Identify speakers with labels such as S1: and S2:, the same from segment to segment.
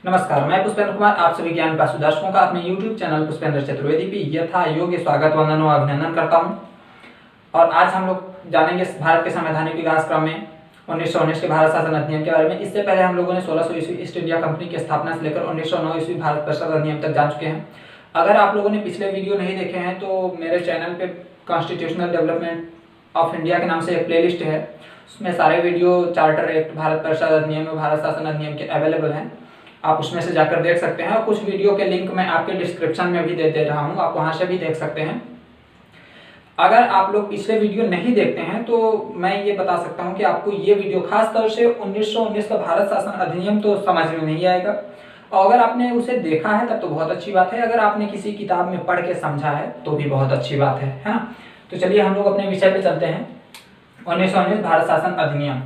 S1: नमस्कार, मैं पुष्पेंद्र कुमार आप सभी ज्ञान पाशु दर्शकों का अपने YouTube चैनल पुष्पेंद्र चतुर्वेदी पे यथा योग्य स्वागत वंदन और अभिनंदन करता हूं। और आज हम लोग जानेंगे भारत के संवैधानिक विकास क्रम में 1919 के भारत शासन अधिनियम के बारे में। इससे पहले हम लोगों ने 1600 ईस्वी ईस्ट इंडिया कंपनी की स्थापना से लेकर 1909 ईस्वी भारत परिषद अधिनियम तक जान चुके हैं। अगर आप लोगों ने पिछले वीडियो नहीं देखे हैं तो मेरे चैनल पे कॉन्स्टिट्यूशनल डेवलपमेंट ऑफ इंडिया के नाम से एक प्लेलिस्ट है, उसमें सारे वीडियो चार्टर एक्ट, भारत परिषद अधिनियम और भारत शासन अधिनियम के अवेलेबल हैं। आप उसमें से जाकर देख सकते हैं और कुछ वीडियो के लिंक मैं आपके डिस्क्रिप्शन में भी दे रहा हूं, आप वहां से भी देख सकते हैं। अगर आप लोग पिछले वीडियो नहीं देखते हैं तो मैं ये बता सकता हूं कि आपको ये वीडियो खास तौर से 1919 का भारत शासन अधिनियम तो समझ में नहीं आएगा, और अगर आपने उसे देखा है तब तो बहुत अच्छी बात है, अगर आपने किसी किताब में पढ़ के समझा है तो भी बहुत अच्छी बात है ना। तो चलिए हम लोग अपने विषय पे चलते हैं। 1919 भारत शासन अधिनियम।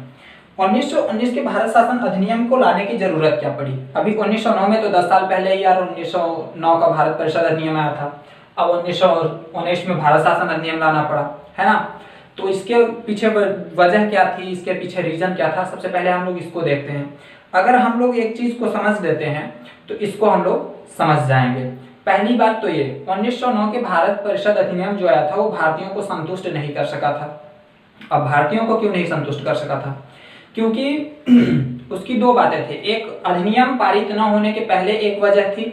S1: 1919 के भारत शासन अधिनियम को लाने की जरूरत क्या पड़ी? अभी 1909 में तो 10 साल पहले ही यार 1909 का भारत परिषद अधिनियम आया था, अब 1919 में भारत शासन अधिनियम लाना पड़ा, है ना। तो इसके पीछे वजह क्या थी, इसके पीछे रीजन क्या था, सबसे पहले हम लोग इसको देखते हैं। अगर हम लोग एक चीज को समझ लेते हैं तो इसको हम लोग समझ जाएंगे। पहली बात तो ये 1909 के भारत परिषद अधिनियम जो आया था वो भारतीयों को संतुष्ट नहीं कर सका था। अब भारतीयों को क्यों नहीं संतुष्ट कर सका था? क्योंकि उसकी दो बातें थी। एक अधिनियम पारित न होने के पहले एक वजह थी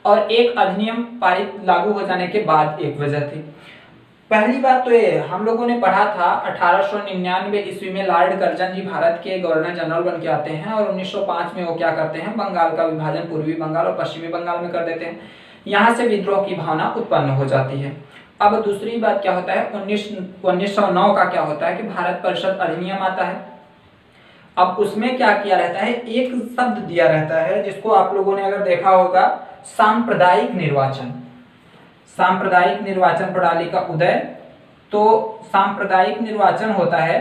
S1: और एक अधिनियम पारित लागू हो जाने के बाद एक वजह थी। पहली बात तो ये हम लोगों ने पढ़ा था 1899 ईस्वी में लॉर्ड कर्जन जी भारत के गवर्नर जनरल बन के आते हैं और 1905 में वो क्या करते हैं, बंगाल का विभाजन पूर्वी बंगाल और पश्चिमी बंगाल में कर देते हैं। यहाँ से विद्रोह की भावना उत्पन्न हो जाती है। अब दूसरी बात क्या होता है, 1909 का क्या होता है कि भारत परिषद अधिनियम आता है। अब उसमें क्या किया रहता है, एक शब्द दिया रहता है जिसको आप लोगों ने अगर देखा होगा, सांप्रदायिक निर्वाचन। सांप्रदायिक निर्वाचन प्रणाली का उदय। तो सांप्रदायिक निर्वाचन होता है,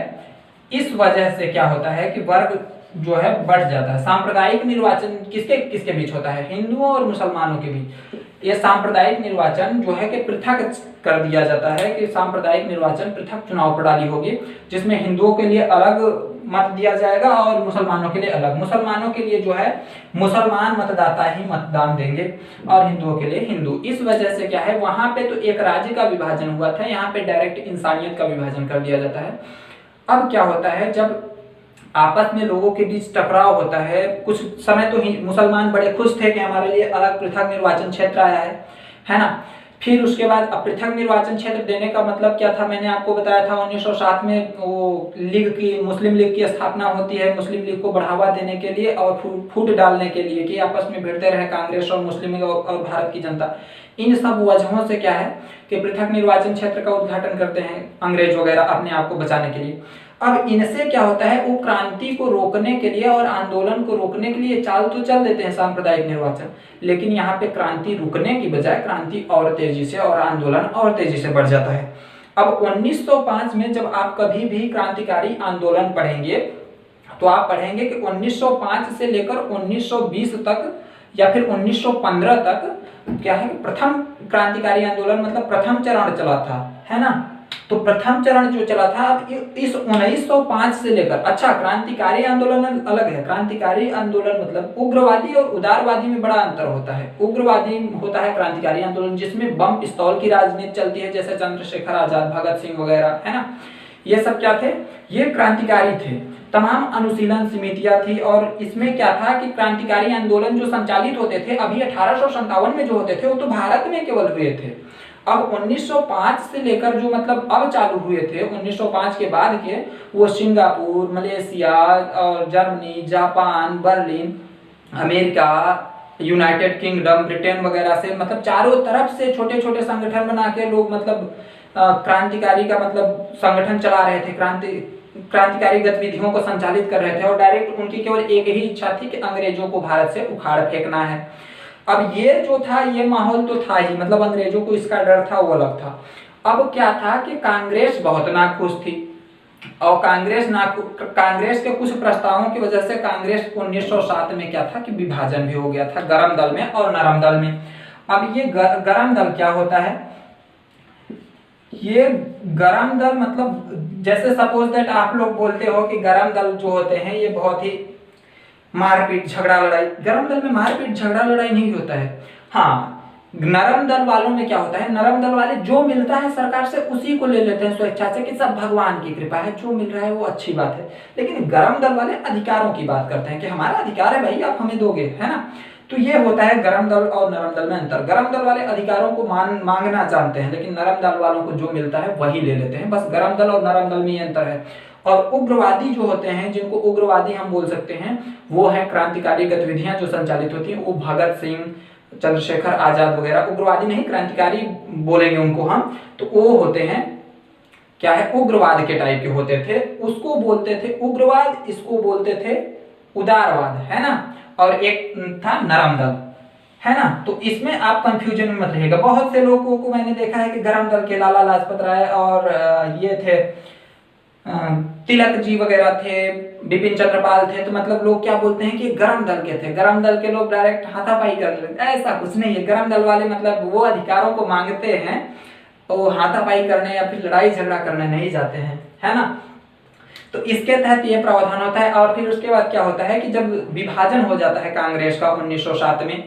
S1: इस वजह से क्या होता है कि वर्ग जो है बढ़ जाता है। सांप्रदायिक निर्वाचन किसके किसके बीच होता है? हिंदुओं और मुसलमानों के बीच। ये सांप्रदायिक निर्वाचन जो है कि पृथक कर दिया जाता है कि सांप्रदायिक निर्वाचन पृथक चुनाव प्रणाली होगी, जिसमें हिंदुओं के लिए अलग मत दिया जाएगा और मुसलमानों के लिए अलग। मुसलमानों के लिए जो है मुसलमान मतदाता ही मतदान देंगे और हिंदुओं के लिए हिंदू। इस वजह से क्या है, वहां पे तो एक राज्य का विभाजन हुआ था, यहाँ पे डायरेक्ट इंसानियत का विभाजन कर दिया जाता है। अब क्या होता है, जब आपस में लोगों के बीच टकराव होता है, कुछ समय तो मुसलमान बड़े खुश थे कि हमारे लिए अलग पृथक निर्वाचन क्षेत्र आया है ना। फिर उसके बाद अब पृथक निर्वाचन क्षेत्र देने का मतलब क्या था, मैंने आपको बताया था 1907 में वो लीग की, मुस्लिम लीग की स्थापना होती है, मुस्लिम लीग को बढ़ावा देने के लिए और फूट डालने के लिए कि आपस में भिड़ते रहे कांग्रेस और मुस्लिम लीग और भारत की जनता। इन सब वजहों से क्या है कि पृथक निर्वाचन क्षेत्र का उद्घाटन करते हैं अंग्रेज वगैरह अपने आप को बचाने के लिए। अब इनसे क्या होता है, वो क्रांति को रोकने के लिए और आंदोलन को रोकने के लिए चाल तो चल देते हैं सांप्रदायिक निर्वाचन, लेकिन यहाँ पे क्रांति रुकने की बजाय क्रांति और तेजी से और आंदोलन और तेजी से बढ़ जाता है। अब 1905 में जब आप कभी भी क्रांतिकारी आंदोलन पढ़ेंगे तो आप पढ़ेंगे कि 1905 से लेकर 1920 तक या फिर 1915 तक क्या है कि प्रथम क्रांतिकारी आंदोलन मतलब प्रथम चरण चला था, है ना। तो प्रथम चरण जो चला था, अब इस 1905 से लेकर, अच्छा क्रांतिकारी आंदोलन अलग है। क्रांतिकारी आंदोलन मतलब उग्रवादी और उदारवादी में बड़ा अंतर होता है। उग्रवादी होता है क्रांतिकारी आंदोलन जिसमें बम पिस्तौल की राजनीति चलती है, जैसे चंद्रशेखर आजाद, भगत सिंह वगैरह, है ना। ये सब क्या थे, ये क्रांतिकारी थे। तमाम अनुशीलन समितियां थी और इसमें क्या था कि क्रांतिकारी आंदोलन जो संचालित होते थे अभी 1857 में जो होते थे वो तो भारत में केवल हुए थे। अब 1905 से लेकर जो मतलब अब चालू हुए थे 1905 के बाद के, वो सिंगापुर, मलेशिया और Germany, Japan, Berlin, America, United kingdom, Britain वगैरह से मतलब चारों तरफ से छोटे छोटे संगठन बना के लोग मतलब क्रांतिकारी का मतलब संगठन चला रहे थे, क्रांतिकारी गतिविधियों को संचालित कर रहे थे और डायरेक्ट उनकी केवल एक ही इच्छा थी कि अंग्रेजों को भारत से उखाड़ फेंकना है। अब ये जो था ये माहौल तो था ही, मतलब अंग्रेजों को इसका डर था, वो अलग था। अब क्या था कि कांग्रेस बहुत नाखुश थी और कांग्रेस के कुछ प्रस्तावों की वजह से कांग्रेस 1907 में क्या था कि विभाजन भी हो गया था गर्म दल में और नरम दल में। अब ये गर्म दल क्या होता है, ये गर्म दल मतलब जैसे सपोज दैट आप लोग बोलते हो कि गर्म दल जो होते हैं ये बहुत ही मारपीट झगड़ा लड़ाई। गरम दल में मारपीट झगड़ा लड़ाई नहीं होता है। हाँ, नरम दल वालों में क्या होता है, नरम दल वाले जो मिलता है सरकार से उसी को ले लेते हैं स्वेच्छा से कि सब भगवान की कृपा है, जो मिल रहा है वो अच्छी बात है। लेकिन गरम दल वाले अधिकारों की बात करते हैं कि हमारा अधिकार है भाई, आप हमें दोगे, है ना। तो ये होता है गरम दल और नरम दल में अंतर। गरम दल वाले अधिकारों को मांगना जानते हैं, लेकिन नरम दल वालों को जो मिलता है वही ले लेते हैं। बस गरम दल और नरम दल में ये अंतर है। और उग्रवादी जो होते हैं, जिनको उग्रवादी हम बोल सकते हैं, वो है क्रांतिकारी गतिविधियां जो संचालित होती हैं, वो भगत सिंह, चंद्रशेखर आजाद वगैरह, उग्रवादी नहीं क्रांतिकारी बोलेंगे उनको हम, तो वो होते हैं क्या है, उग्रवाद के टाइप के होते थे। उसको बोलते थे उग्रवाद, इसको बोलते थे उदारवाद, है ना। और एक था नरम दल, है ना। तो इसमें आप कंफ्यूजन में मत रहिएगा। बहुत से लोगों को मैंने देखा है कि गरम दल के लाला लाजपत राय और ये थे तिलक जी वगैरह थे, बिपिन चंद्रपाल थे, तो मतलब लोग क्या बोलते हैं कि गरम दल के थे। गरम दल के लोग डायरेक्ट हाथापाई कर लेते, ऐसा कुछ नहीं है। गरम दल वाले मतलब वो अधिकारों को मांगते हैं, वो हाथापाई करने या फिर लड़ाई झगड़ा करने नहीं जाते हैं, है ना। तो इसके तहत ये प्रावधान होता है। और फिर उसके बाद क्या होता है कि जब विभाजन हो जाता है कांग्रेस का 1907 में,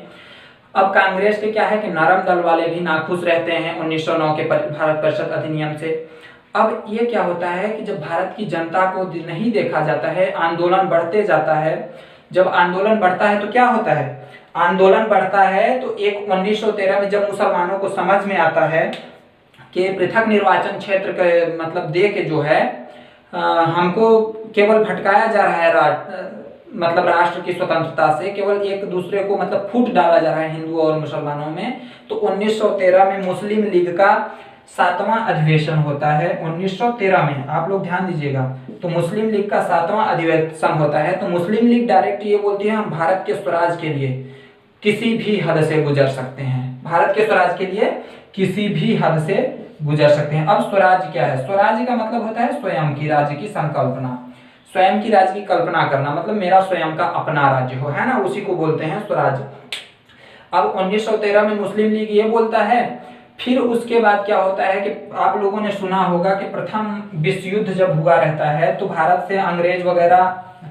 S1: अब कांग्रेस के क्या है कि नरम दल वाले भी नाखुश रहते हैं 1909 के भारत परिषद अधिनियम से। अब ये क्या होता है कि जब भारत की जनता को नहीं देखा जाता है, आंदोलन बढ़ते जाता है। जब आंदोलन बढ़ता है तो क्या होता है, आंदोलन बढ़ता है तो एक 1913 में जब मुसलमानों को समझ में आता है कि पृथक निर्वाचन क्षेत्र के मतलब दे के जो है हमको केवल भटकाया जा रहा है मतलब राष्ट्र की स्वतंत्रता से, केवल एक दूसरे को मतलब फूट डाला जा रहा है हिंदुओं और मुसलमानों में। तो 1913 में मुस्लिम लीग का 7वां अधिवेशन होता है। 1913 में आप लोग ध्यान दीजिएगा, तो मुस्लिम लीग का 7वां अधिवेशन होता है। तो मुस्लिम लीग डायरेक्ट ये बोलती है हम भारत के स्वराज के लिए किसी भी हद से गुजर सकते हैं, भारत के स्वराज के लिए किसी भी हद से गुजर सकते हैं। अब स्वराज क्या है, स्वराज का मतलब होता है स्वयं की राज्य की संकल्पना, स्वयं की राज्य की कल्पना करना, मतलब मेरा स्वयं का अपना राज्य हो, है ना, उसी को बोलते हैं स्वराज। अब 1913 में मुस्लिम लीग ये बोलता है। फिर उसके बाद क्या होता है कि आप लोगों ने सुना होगा कि प्रथम विश्व युद्ध जब हुआ रहता है तो भारत से अंग्रेज वगैरह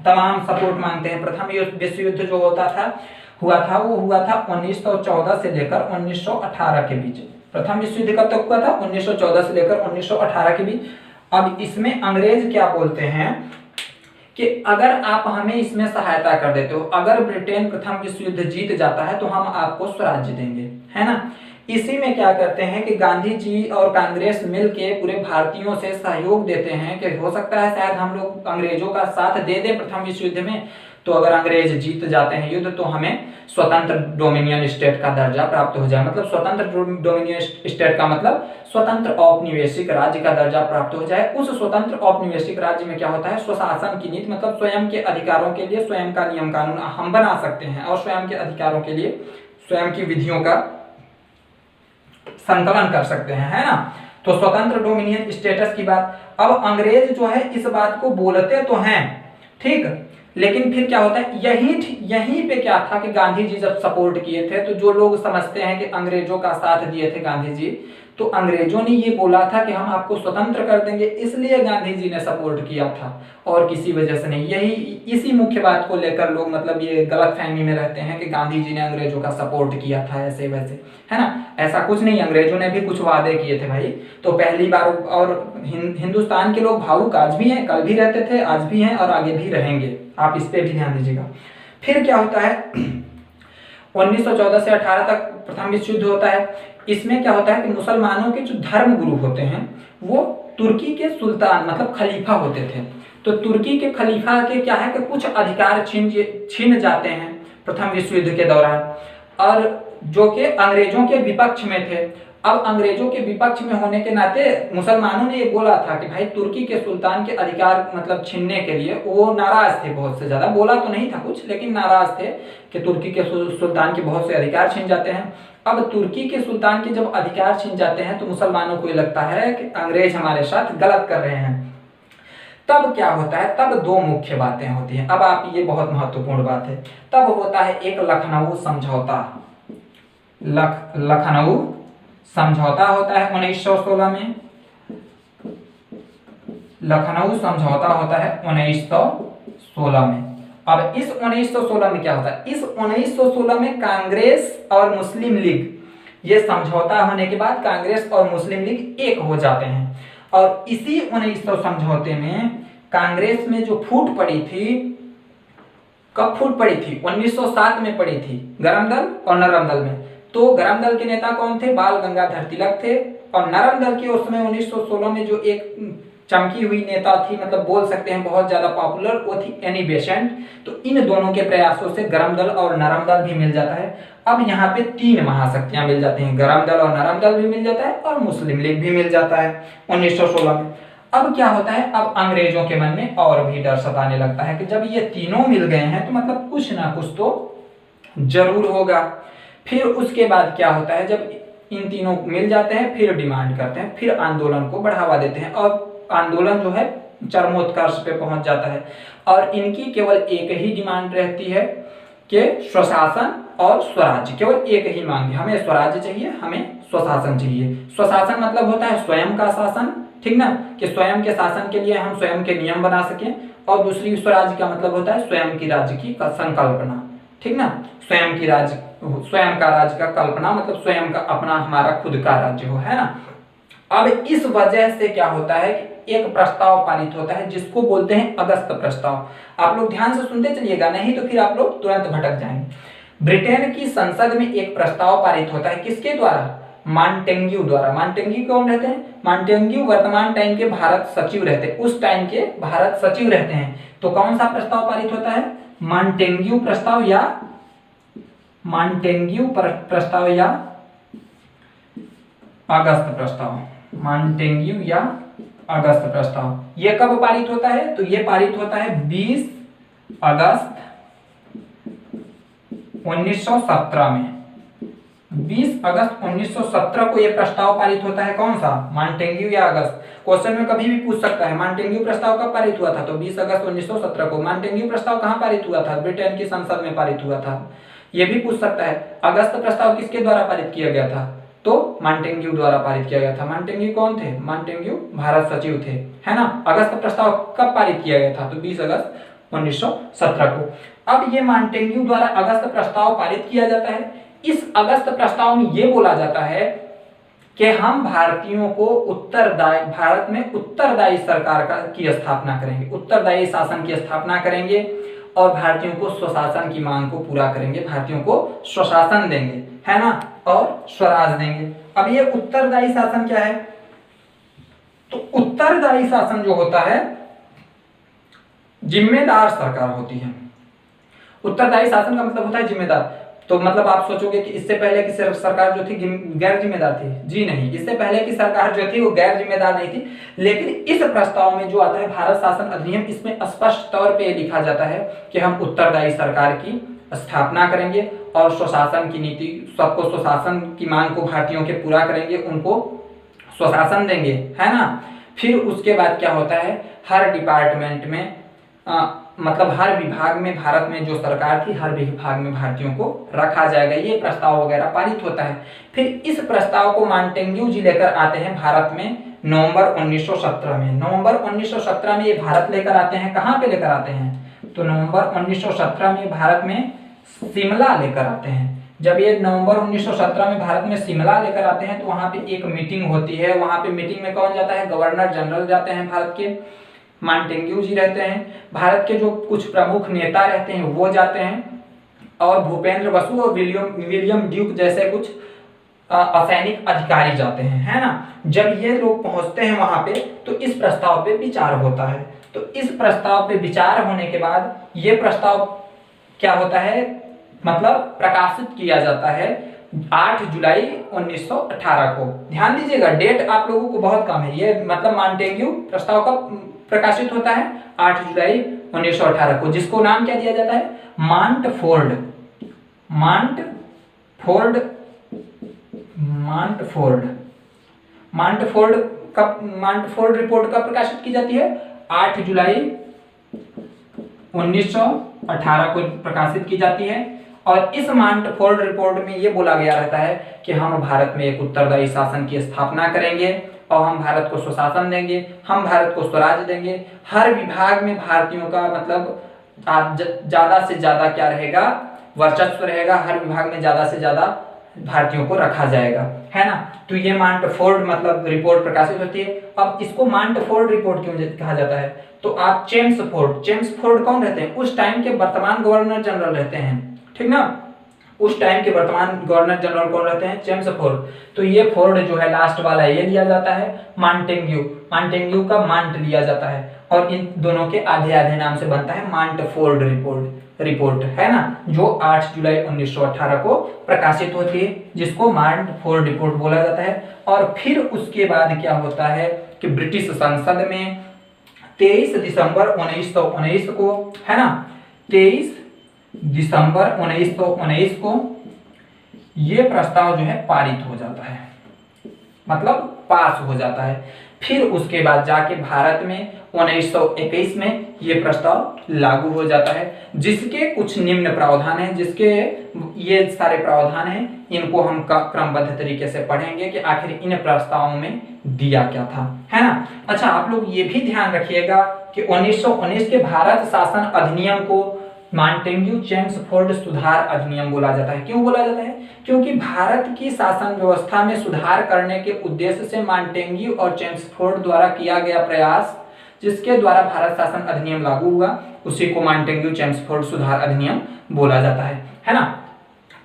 S1: तमाम सपोर्ट मांगते हैं। प्रथम विश्व युद्ध जो हुआ था वो हुआ था 1914 से लेकर 1918 के बीच। प्रथम विश्व युद्ध कब तक हुआ था, 1914 से लेकर 1918 के बीच। अब इसमें अंग्रेज क्या बोलते हैं कि अगर आप हमें इसमें सहायता कर देते हो, अगर ब्रिटेन प्रथम विश्व युद्ध जीत जाता है तो हम आपको स्वराज्य देंगे, है ना। इसी में क्या करते हैं कि गांधी जी और कांग्रेस मिलके पूरे भारतीयों से सहयोग देते हैं कि हो सकता है शायद हम लोग अंग्रेजों का साथ दे दें प्रथम विश्व युद्ध में, तो अगर अंग्रेज जीत जाते हैं युद्ध तो हमें स्वतंत्र डोमिनियन स्टेट का दर्जा प्राप्त हो जाए। मतलब स्वतंत्र डोमिनियन स्टेट का मतलब स्वतंत्र औपनिवेशिक राज्य का दर्जा प्राप्त हो जाए। उस स्वतंत्र औपनिवेशिक राज्य में क्या होता है, स्वशासन की नीति, मतलब स्वयं के अधिकारों के लिए स्वयं का नियम कानून हम बना सकते हैं और स्वयं के अधिकारों के लिए स्वयं की विधियों का संकलन कर सकते हैं, है ना। तो स्वतंत्र डोमिनियन स्टेटस की बात, अब अंग्रेज जो है इस बात को बोलते तो हैं, ठीक, लेकिन फिर क्या होता है, यहीं पे क्या था कि गांधी जी जब सपोर्ट किए थे तो जो लोग समझते हैं कि अंग्रेजों का साथ दिए थे गांधी जी, तो अंग्रेजों ने ये बोला था कि हम आपको स्वतंत्र कर देंगे, इसलिए गांधी जी ने सपोर्ट किया था और किसी वजह से नहीं। इसी मुख्य बात को लेकर लोग मतलब ये गलतफहमी में रहते हैं कि गांधी जी ने अंग्रेजों का सपोर्ट किया था ऐसे वैसे, है ना। ऐसा कुछ नहीं, अंग्रेजों ने भी कुछ वादे किए थे भाई। तो पहली बार, और हिंदुस्तान के लोग भावुक आज भी हैं, कल भी रहते थे, आज भी हैं और आगे भी रहेंगे, आप इस पे भी ध्यान दीजिएगा। फिर क्या होता है 1914 से 18 तक प्रथम विश्व युद्ध होता है। इसमें क्या होता है कि मुसलमानों के जो धर्म गुरु होते हैं वो तुर्की के सुल्तान मतलब खलीफा होते थे। तो तुर्की के खलीफा के क्या है कि कुछ अधिकार छीन जाते हैं प्रथम विश्व युद्ध के दौरान, और जो कि अंग्रेजों के विपक्ष में थे। अब अंग्रेजों के विपक्ष में होने के नाते मुसलमानों ने ये बोला था कि भाई तुर्की के सुल्तान के अधिकार मतलब छीनने के लिए वो नाराज थे, बहुत से ज्यादा, बोला तो नहीं था कुछ लेकिन नाराज थे कि तुर्की के सुल्तान के बहुत से अधिकार छीन जाते हैं। अब तुर्की के सुल्तान के जब अधिकार छीन जाते हैं तो मुसलमानों को ये लगता है कि अंग्रेज हमारे साथ गलत कर रहे हैं। तब क्या होता है, तब दो मुख्य बातें होती हैं। अब आप, ये बहुत महत्वपूर्ण बात है, तब होता है एक लखनऊ समझौता। लखनऊ समझौता होता है 1916 में, लखनऊ समझौता होता है 1916 में। अब इस 1916 में क्या होता है, इस 1916 में कांग्रेस और मुस्लिम लीग, ये समझौता होने के बाद कांग्रेस और मुस्लिम लीग एक हो जाते हैं। और इसी 1900 समझौते में कांग्रेस में जो फूट पड़ी थी, कब फूट पड़ी थी, 1907 में पड़ी थी, गरम दल और नरम दल में। तो गरम दल के नेता कौन थे, बाल गंगाधर तिलक थे, और नरम दल के उस समय 1916 में जो एक चमकी हुई नेता थी, मतलब बोल सकते हैं बहुत ज्यादा पॉपुलर, वो थी एनी बेसेंट। तो इन दोनों के प्रयासों से गरम दल और नरम दल भी मिल जाता है। अब यहाँ पे तीन महाशक्तियां मिल जाती हैं, गरम दल और नरम दल भी मिल जाता है और मुस्लिम लीग भी मिल जाता है 1916 में। अब क्या होता है, अब अंग्रेजों के मन में और भी डर सताने लगता है कि जब ये तीनों मिल गए हैं तो मतलब कुछ ना कुछ तो जरूर होगा। फिर उसके बाद क्या होता है, जब इन तीनों मिल जाते हैं फिर डिमांड करते हैं, फिर आंदोलन को बढ़ावा देते हैं और आंदोलन जो है चरमोत्कर्ष पे पहुंच जाता है। और इनकी केवल एक ही डिमांड रहती है कि स्वशासन और स्वराज्य, केवल एक ही मांग है, हमें स्वराज्य चाहिए, हमें स्वशासन चाहिए। स्वशासन मतलब होता है स्वयं का शासन, ठीक ना, कि स्वयं के शासन के लिए हम स्वयं के नियम बना सकें। और दूसरी स्वराज्य का मतलब होता है स्वयं की राज्य की संकल्पना, ठीक ना, स्वयं की राज्य, स्वयं का राज्य का कल्पना, मतलब स्वयं का अपना हमारा खुद का राज्य हो, है ना। अब इस वजह से क्या होता है कि एक प्रस्ताव पारित होता है जिसको बोलते हैं अगस्त प्रस्ताव। आप लोग ध्यान से सुनते चलिएगा, नहीं तो फिर आप लोग तुरंत भटक जाएंगे। ब्रिटेन की संसद में एक प्रस्ताव पारित होता है, किसके द्वारा, मॉन्टेग्यू द्वारा। मॉन्टेग्यू कौन रहते हैं, मॉन्टेग्यू वर्तमान टाइम के भारत सचिव रहते हैं, उस टाइम के भारत सचिव रहते हैं। तो कौन सा प्रस्ताव पारित होता है, मॉन्टेग्यू प्रस्ताव या मॉन्टेग्यू प्रस्ताव या अगस्त प्रस्ताव, मॉन्टेग्यू या अगस्त प्रस्ताव। ये कब पारित होता है, तो ये पारित होता है 20 अगस्त 1917 में। 20 अगस्त 1917 को यह प्रस्ताव पारित होता है, कौन सा, मॉन्टेग्यू या अगस्त। क्वेश्चन में कभी भी पूछ सकता है मॉन्टेग्यू प्रस्ताव कब पारित हुआ था, तो 20 अगस्त 1917 को। मॉन्टेग्यू प्रस्ताव कहां पारित हुआ था, ब्रिटेन की संसद में पारित हुआ था। यह भी पूछ सकता है अगस्त प्रस्ताव किसके द्वारा पारित किया गया था, तो मॉन्टेग्यू द्वारा पारित किया गया था। मॉन्टेग्यू कौन थे, मॉन्टेग्यू भारत सचिव थे, है ना। अगस्त प्रस्ताव कब पारित किया गया था, तो 20 अगस्त 1917 को। अब ये मॉन्टेग्यू द्वारा अगस्त प्रस्ताव पारित किया जाता है। इस अगस्त प्रस्ताव में यह बोला जाता है कि हम भारतीयों को उत्तरदायी, भारत में उत्तरदायी सरकार की स्थापना करेंगे, उत्तरदायी शासन की स्थापना करेंगे और भारतीयों को स्वशासन की मांग को पूरा करेंगे, भारतीयों को स्वशासन देंगे, है ना, और स्वराज देंगे। अब ये उत्तरदायी शासन क्या है, तो उत्तरदायी शासन जो होता है, जिम्मेदार सरकार होती है। उत्तरदायी शासन का मतलब होता है जिम्मेदार। तो मतलब आप सोचोगे कि इससे पहले की सरकार जो थी गैर जिम्मेदार थी, जी नहीं, इससे पहले की सरकार जो थी वो गैर जिम्मेदार नहीं थी। लेकिन इस प्रस्ताव में जो आता है भारत शासन अधिनियम, इसमें स्पष्ट तौर पे लिखा जाता है कि हम उत्तरदायी सरकार की स्थापना करेंगे और स्वशासन की नीति, सबको स्वशासन की मांग को भारतीयों के पूरा करेंगे, उनको स्वशासन देंगे, है ना। फिर उसके बाद क्या होता है, हर डिपार्टमेंट में मतलब हर विभाग में, भारत में जो सरकार थी हर विभाग में भारतीयों को रखा जाएगा, ये प्रस्ताव वगैरह पारित होता है। फिर इस प्रस्ताव को मॉन्टेग्यू जी लेकर आते हैं भारत में नवंबर 1917 में। नवंबर 1917 में ये भारत लेकर आते हैं, कहाँ पे लेकर आते हैं, तो नवंबर 1917 में भारत में शिमला लेकर आते हैं। जब ये नवंबर 1917 में भारत में शिमला लेकर आते हैं तो वहां पे एक मीटिंग होती है। वहां पे मीटिंग में कौन जाता है, गवर्नर जनरल जाते हैं भारत के, मॉन्टेग्यू जी रहते हैं, भारत के जो कुछ प्रमुख नेता रहते हैं वो जाते हैं, और भूपेंद्र बसु और विलियम ड्यूक जैसे कुछ असैनिक अधिकारी जाते हैं, है ना। जब ये लोग पहुंचते हैं वहां पे तो इस प्रस्ताव पे विचार होता है। तो इस प्रस्ताव पे विचार होने के बाद ये प्रस्ताव क्या होता है, मतलब प्रकाशित किया जाता है 8 जुलाई 1918 को। ध्यान दीजिएगा, डेट आप लोगों को बहुत कम है, ये मतलब मॉन्टेग्यू प्रस्ताव का प्रकाशित होता है 8 जुलाई 1918 को, जिसको नाम क्या दिया जाता है, मॉन्टफोर्ड रिपोर्ट कब प्रकाशित की जाती है, 8 जुलाई 1918 को प्रकाशित की जाती है। और इस मॉन्टफोर्ड रिपोर्ट में यह बोला गया रहता है कि हम भारत में एक उत्तरदायी शासन की स्थापना करेंगे और हम भारत को स्वशासन देंगे, हम भारत को स्वराज देंगे, हर विभाग में भारतीयों का मतलब आप ज्यादा से ज्यादा क्या रहेगा, वर्चस्व रहेगा, हर विभाग में ज्यादा से ज्यादा भारतीयों को रखा जाएगा, है ना। तो ये मांटफोर्ड मतलब रिपोर्ट प्रकाशित होती है। अब इसको मांटफोर्ड रिपोर्ट क्यों कहा जाता है, तो आप चेम्सफोर्ड कौन रहते हैं, उस टाइम के वर्तमान गवर्नर जनरल रहते हैं, ठीक ना। उस टाइम के वर्तमान गवर्नर जनरल कौन रहते हैं, चेम्सफोर्ड। तो ये फोर्ड जो है लास्ट वाला ये लिया जाता है, मांटेग्यू का मांट लिया जाता है, और इन दोनों के आधे आधे नाम से बनता है मांटफोर्ड रिपोर्ट, है ना, जो 8 जुलाई 1918 को प्रकाशित होती है, जिसको मांटफोर्ड रिपोर्ट बोला जाता है। और फिर उसके बाद क्या होता है कि ब्रिटिश संसद में 23 दिसंबर 1919 को, है ना, 23 दिसंबर 1919 को ये प्रस्ताव जो है पारित हो जाता है, मतलब पास हो जाता है। फिर उसके बाद जाके भारत में 1921 में ये प्रस्ताव लागू हो जाता है, जिसके कुछ निम्न प्रावधान हैं, जिसके ये सारे प्रावधान हैं, इनको हम क्रमबद्ध तरीके से पढ़ेंगे कि आखिर इन प्रस्तावों में दिया क्या था, है ना। अच्छा, आप लोग ये भी ध्यान रखिएगा कि 1919 के भारत शासन अधिनियम को मांटेग्यू चेम्सफोर्ड सुधार अधिनियम बोला जाता है। क्यों बोला जाता है, क्योंकि भारत की शासन व्यवस्था में सुधार करने के उद्देश्य से मांटेग्यू और चेम्सफोर्ड द्वारा किया गया प्रयास, जिसके द्वारा भारत शासन अधिनियम लागू हुआ, उसी को मांटेग्यू चेम्सफोर्ड सुधार अधिनियम बोला जाता है ना।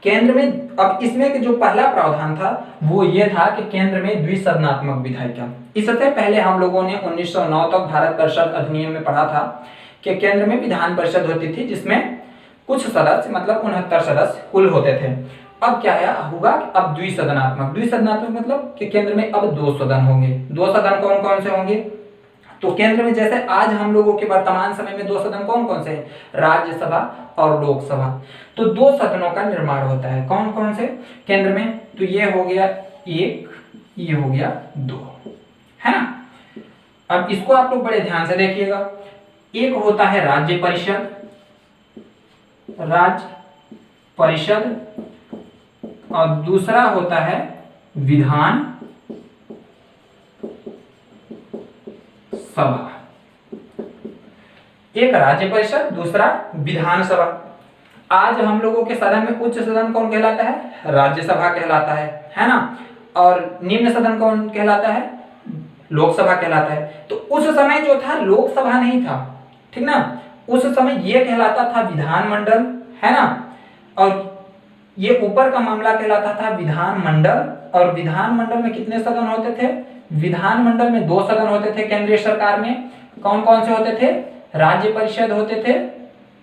S1: केंद्र में, अब इसमें जो पहला प्रावधान था वो ये था कि केंद्र में द्विसदनात्मक विधायिका। इससे पहले हम लोगों ने 1909 तक भारत परिषद अधिनियम में पढ़ा था कि केंद्र में विधान परिषद होती थी, जिसमें कुछ सदस्य मतलब 69 सदस्य कुल होते थे। अब क्या है होगा, अब द्विसदनात्मक मतलब कि केंद्र में अब 2 सदन होंगे। 2 सदन कौन कौन से होंगे, तो केंद्र में जैसे आज हम लोगों के वर्तमान समय में 2 सदन कौन कौन से हैं, राज्यसभा और लोकसभा। तो 2 सदनों का निर्माण होता है, कौन कौन से केंद्र में, तो ये हो गया 1, ये हो गया 2, है ना। अब इसको आप लोग बड़े ध्यान से देखिएगा। एक होता है राज्य परिषद और दूसरा होता है विधान सभा। एक राज्य परिषद, दूसरा विधानसभा। आज हम लोगों के सदन में उच्च सदन कौन कहलाता है, राज्यसभा कहलाता है ना। और निम्न सदन कौन कहलाता है, लोकसभा कहलाता है। तो उस समय जो था लोकसभा नहीं था, ठीक ना, उस समय ये कहलाता था विधानमंडल, है ना। और ये ऊपर का मामला कहलाता था विधानमंडल। और विधानमंडल में कितने सदन होते थे, विधानमंडल में 2 सदन होते थे केंद्रीय सरकार में। कौन कौन से होते थे, राज्य परिषद होते थे,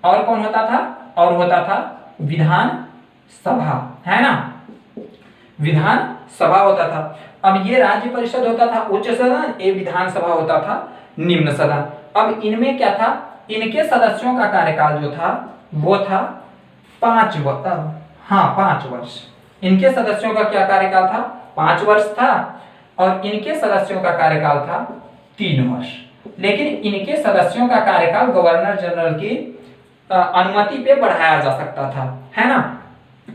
S1: और कौन होता था, और होता था विधान सभा, है ना, विधान सभा होता था। अब ये राज्य परिषद होता था उच्च सदन, ये विधानसभा होता था निम्न सदन। अब इनमें क्या था, इनके सदस्यों का कार्यकाल जो था वो था 5 वर्ष। इनके सदस्यों का क्या कार्यकाल था, 5 वर्ष था, और इनके सदस्यों का कार्यकाल था 3 वर्ष। लेकिन इनके सदस्यों का कार्यकाल गवर्नर जनरल की अनुमति पे बढ़ाया जा सकता था, है ना।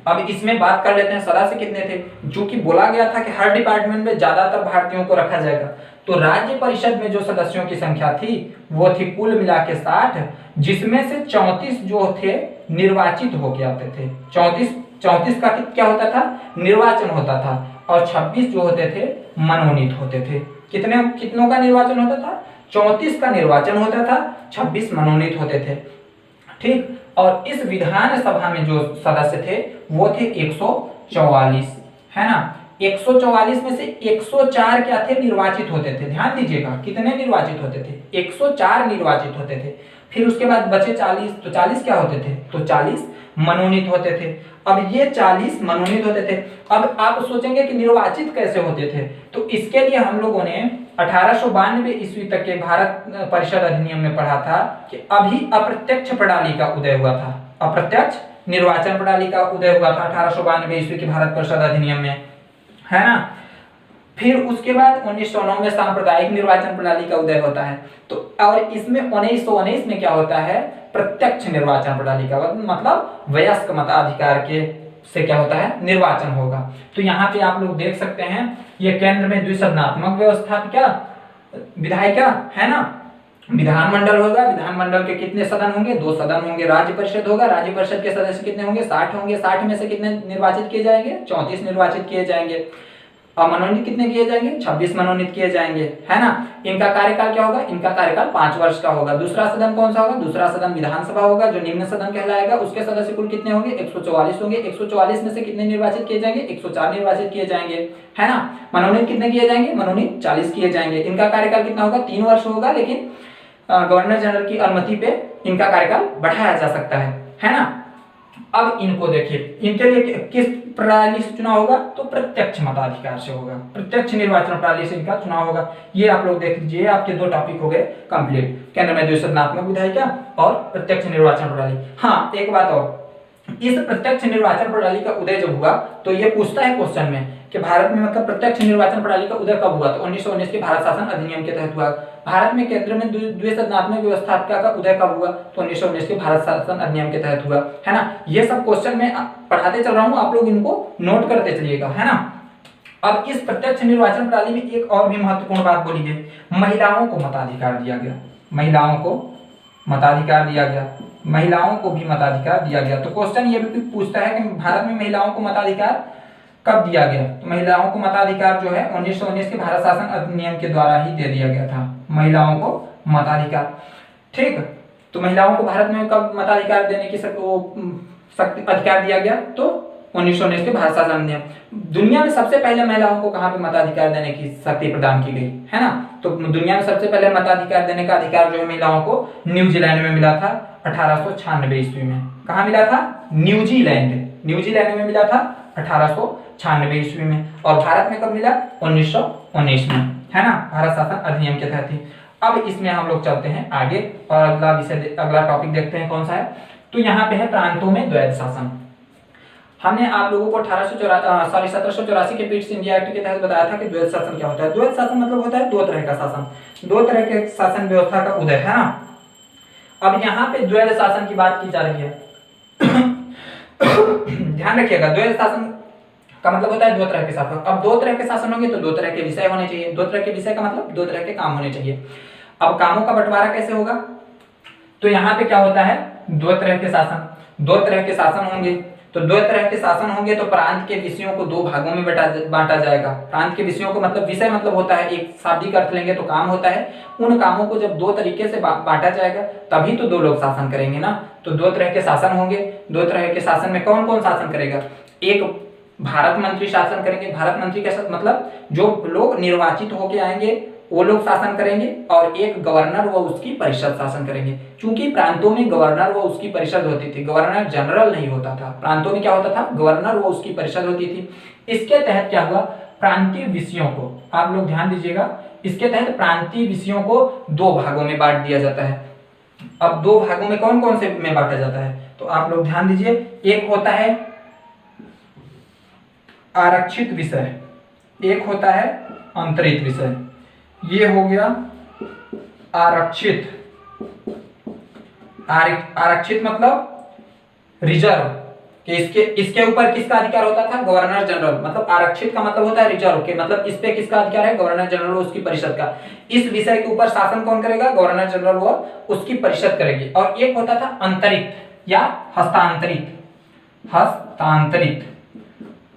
S1: अब इसमें बात कर लेते हैं सदस्य कितने थे। जो कि बोला गया था कि हर डिपार्टमेंट में ज्यादातर भारतीयों को रखा जाएगा, तो राज्य परिषद में जो सदस्यों की संख्या थी वो थी कुल मिला के 60, जिसमें से 34 जो थे निर्वाचित होके आते थे। 34 का क्या होता था, निर्वाचन होता था, और 26 जो होते थे मनोनीत होते थे। कितनों का निर्वाचन होता था, 34 का निर्वाचन होता था, 26 मनोनीत होते थे, ठीक। और इस विधान सभा में जो सदस्य थे वो थे 144, है ना। 144 में से 104 क्या थे, निर्वाचित होते थे। ध्यान दीजिएगा कितने निर्वाचित होते थे, 104 निर्वाचित होते थे। फिर उसके बाद बचे 40, तो 40 क्या होते थे, तो 40 मनोनीत होते थे। अब ये 40 मनोनीत होते थे। अब आप सोचेंगे कि निर्वाचित कैसे होते थे, तो इसके लिए हम लोगों ने 1892 ईस्वी तक के भारत परिषद अधिनियम में पढ़ा था कि अभी अप्रत्यक्ष प्रणाली का उदय हुआ था, अप्रत्यक्ष निर्वाचन प्रणाली का उदय हुआ था 1892 ईस्वी के भारत परिषद अधिनियम में, है ना। फिर उसके बाद 1909 में सांप्रदायिक निर्वाचन प्रणाली का उदय होता है। तो और इसमें 1919 में क्या होता है, प्रत्यक्ष निर्वाचन प्रणाली का मतलब वयस्क मताधिकार के से क्या होता है, निर्वाचन होगा। तो यहाँ पे आप लोग देख सकते हैं ये केंद्र में द्विसदनात्मक व्यवस्था क्या विधायिका, है ना। विधानमंडल होगा, विधानमंडल के कितने सदन होंगे, 2 सदन होंगे। राज्य परिषद होगा, राज्य परिषद के सदस्य कितने होंगे, 60 होंगे। 60 में से कितने निर्वाचित किए जाएंगे, 34 निर्वाचित किए जाएंगे। और मनोनीत कितने किए जाएंगे, 26 मनोनीत किए जाएंगे, है ना। इनका कार्यकाल क्या होगा, इनका कार्यकाल 5 वर्ष का होगा। दूसरा सदन कौन सा होगा, दूसरा सदन विधानसभा होगा, जो निम्न सदन कहलाएगा। उसके सदस्य कुल कितने होंगे, 144 होंगे। 144 में से कितने निर्वाचित किए जाएंगे, 104 निर्वाचित किए जाएंगे, है ना। मनोनीत कितने किए जाएंगे, मनोनीत 40 किए जाएंगे। इनका कार्यकाल कितना होगा, 3 वर्ष होगा, लेकिन गवर्नर जनरल की अनुमति पे इनका कार्यकाल बढ़ाया जा सकता है ना। अब इनको देखिए, इनके लिए किस प्रणाली से चुनाव होगा, तो प्रत्यक्ष मताधिकार से होगा। प्रत्यक्ष निर्वाचन प्रणाली से इनका चुनाव होगा। ये आप लोग देख लीजिए, आपके 2 टॉपिक हो गए कंप्लीट, केंद्र में द्विसदनात्मक विधायिका और प्रत्यक्ष निर्वाचन प्रणाली। हाँ, एक बात और, इस प्रत्यक्ष निर्वाचन प्रणाली का उदय जब हुआ तो ये पूछता है क्वेश्चन में कि भारत में मतलब प्रत्यक्ष निर्वाचन प्रणाली का उदय कब हुआ, तो 1919 के भारत शासन अधिनियम के तहत हुआ। भारत में केंद्र में द्विसदनात्मक व्यवस्था का उदय कब हुआ, तो 1919 के भारत शासन अधिनियम के तहत हुआ, है ना। ये सब क्वेश्चन में पढ़ाते चल रहा हूँ, आप लोग इनको नोट करते चलिएगा, है ना। अब इस प्रत्यक्ष निर्वाचन प्रणाली में एक और भी महत्वपूर्ण बात बोली गई, महिलाओं को मताधिकार दिया गया। महिलाओं को मताधिकार दिया गया, महिलाओं को भी मताधिकार दिया गया। तो क्वेश्चन ये भी पूछता है कि भारत में महिलाओं को मताधिकार कब दिया गया, तो महिलाओं को मताधिकार जो है 1919 के भारत शासन अधिनियम के द्वारा ही दे दिया गया था, महिलाओं को मताधिकार। ठीक, तो महिलाओं को भारत में कब मताधिकार देने की शक्ति अधिकार दिया गया, तो 1919 के भारत शासन अधिनियम। दुनिया में सबसे पहले महिलाओं को कहां पे मताधिकार देने की शक्ति प्रदान की गई, है ना। तो दुनिया में सबसे पहले मताधिकार देने का अधिकार जो है महिलाओं को न्यूजीलैंड में मिला था 1896 ईस्वी में। कहा मिला था, न्यूजीलैंड में मिला था 1896 ईस्वी में। और भारत में कब मिला, 1919 में, है ना, भारत शासन अधिनियम के तहत ही। अब इसमें हम लोग चलते हैं आगे और अगला टॉपिक देखते हैं कौन सा है। तो यहाँ पे है प्रांतों में द्वैध शासन। हमने आप लोगों को 1784 के पिट्स इंडिया एक्ट के तहत बताया था कि द्वैध शासन क्या होता है। द्वैध शासन मतलब होता है 2 तरह का शासन, 2 तरह के शासन व्यवस्था का उदय, है ना। अब यहाँ पे द्वैध शासन की बात की जा रही है। ध्यान रखिएगा, द्वैध शासन का मतलब होता है 2 तरह के शासन। अब 2 तरह के शासन होंगे तो 2 तरह के विषय होने चाहिए। 2 तरह के विषय का मतलब 2 तरह के काम होने चाहिए। अब कामों का बंटवारा कैसे होगा, तो यहाँ पे क्या होता है, 2 तरह के शासन, 2 तरह के शासन होंगे। तो 2 तरह के शासन होंगे तो प्रांत के विषयों को 2 भागों में बांटा जाएगा। प्रांत के विषयों को मतलब विषय मतलब होता है, एक शाब्दिक अर्थ लेंगे तो काम होता है। उन कामों को जब 2 तरीके से बांटा जाएगा तभी तो 2 लोग शासन करेंगे ना। तो 2 तरह के शासन होंगे। 2 तरह के शासन में कौन कौन शासन करेगा, एक भारत मंत्री शासन करेंगे। भारत मंत्री के साथ मतलब जो लोग निर्वाचित होके आएंगे वो लोग शासन करेंगे, और एक गवर्नर व उसकी परिषद शासन करेंगे। क्योंकि प्रांतों में गवर्नर व उसकी परिषद होती थी, गवर्नर जनरल नहीं होता था। प्रांतों में क्या होता था, गवर्नर व उसकी परिषद होती थी। इसके तहत क्या हुआ, प्रांतीय विषयों को, आप लोग ध्यान दीजिएगा, इसके तहत प्रांतीय विषयों को 2 भागों में बांट दिया जाता है। अब 2 भागों में कौन कौन से में बांटा जाता है, तो आप लोग ध्यान दीजिए। एक होता है आरक्षित विषय, एक होता है अंतरित विषय। ये हो गया आरक्षित। आरक्षित मतलब रिजर्व, कि इसके ऊपर किसका अधिकार होता था, गवर्नर जनरल। मतलब आरक्षित का मतलब होता है रिजर्व के, मतलब इस पे किसका अधिकार है, गवर्नर जनरल और उसकी परिषद का। इस विषय के ऊपर शासन कौन करेगा, गवर्नर जनरल व उसकी परिषद करेगी। और एक होता था अंतरित या हस्तांतरित।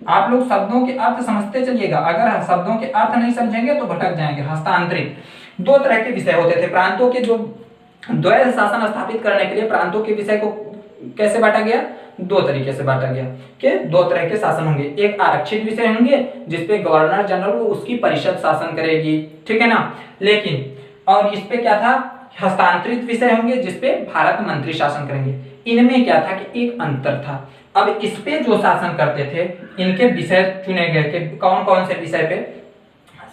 S1: आप लोग शब्दों के अर्थ समझते चलिएगा, अगर शब्दों के अर्थ नहीं समझेंगे तो भटक जाएंगे। हस्तांतरित 2 तरह के विषय होते थे। प्रांतों के जो द्वैध शासन स्थापित करने के लिए प्रांतों के विषय को कैसे बांटा गया, 2 तरीके से बांटा गया कि 2 तरह के शासन होंगे। एक आरक्षित विषय होंगे जिसपे गवर्नर जनरल वो उसकी परिषद शासन करेगी, ठीक है ना। लेकिन और इस पे क्या था, हस्तांतरित विषय होंगे जिसपे भारत मंत्री शासन करेंगे। इनमें क्या था कि एक अंतर था। अब इस पे जो शासन करते थे इनके विषय चुने गए कि कौन कौन से विषय पे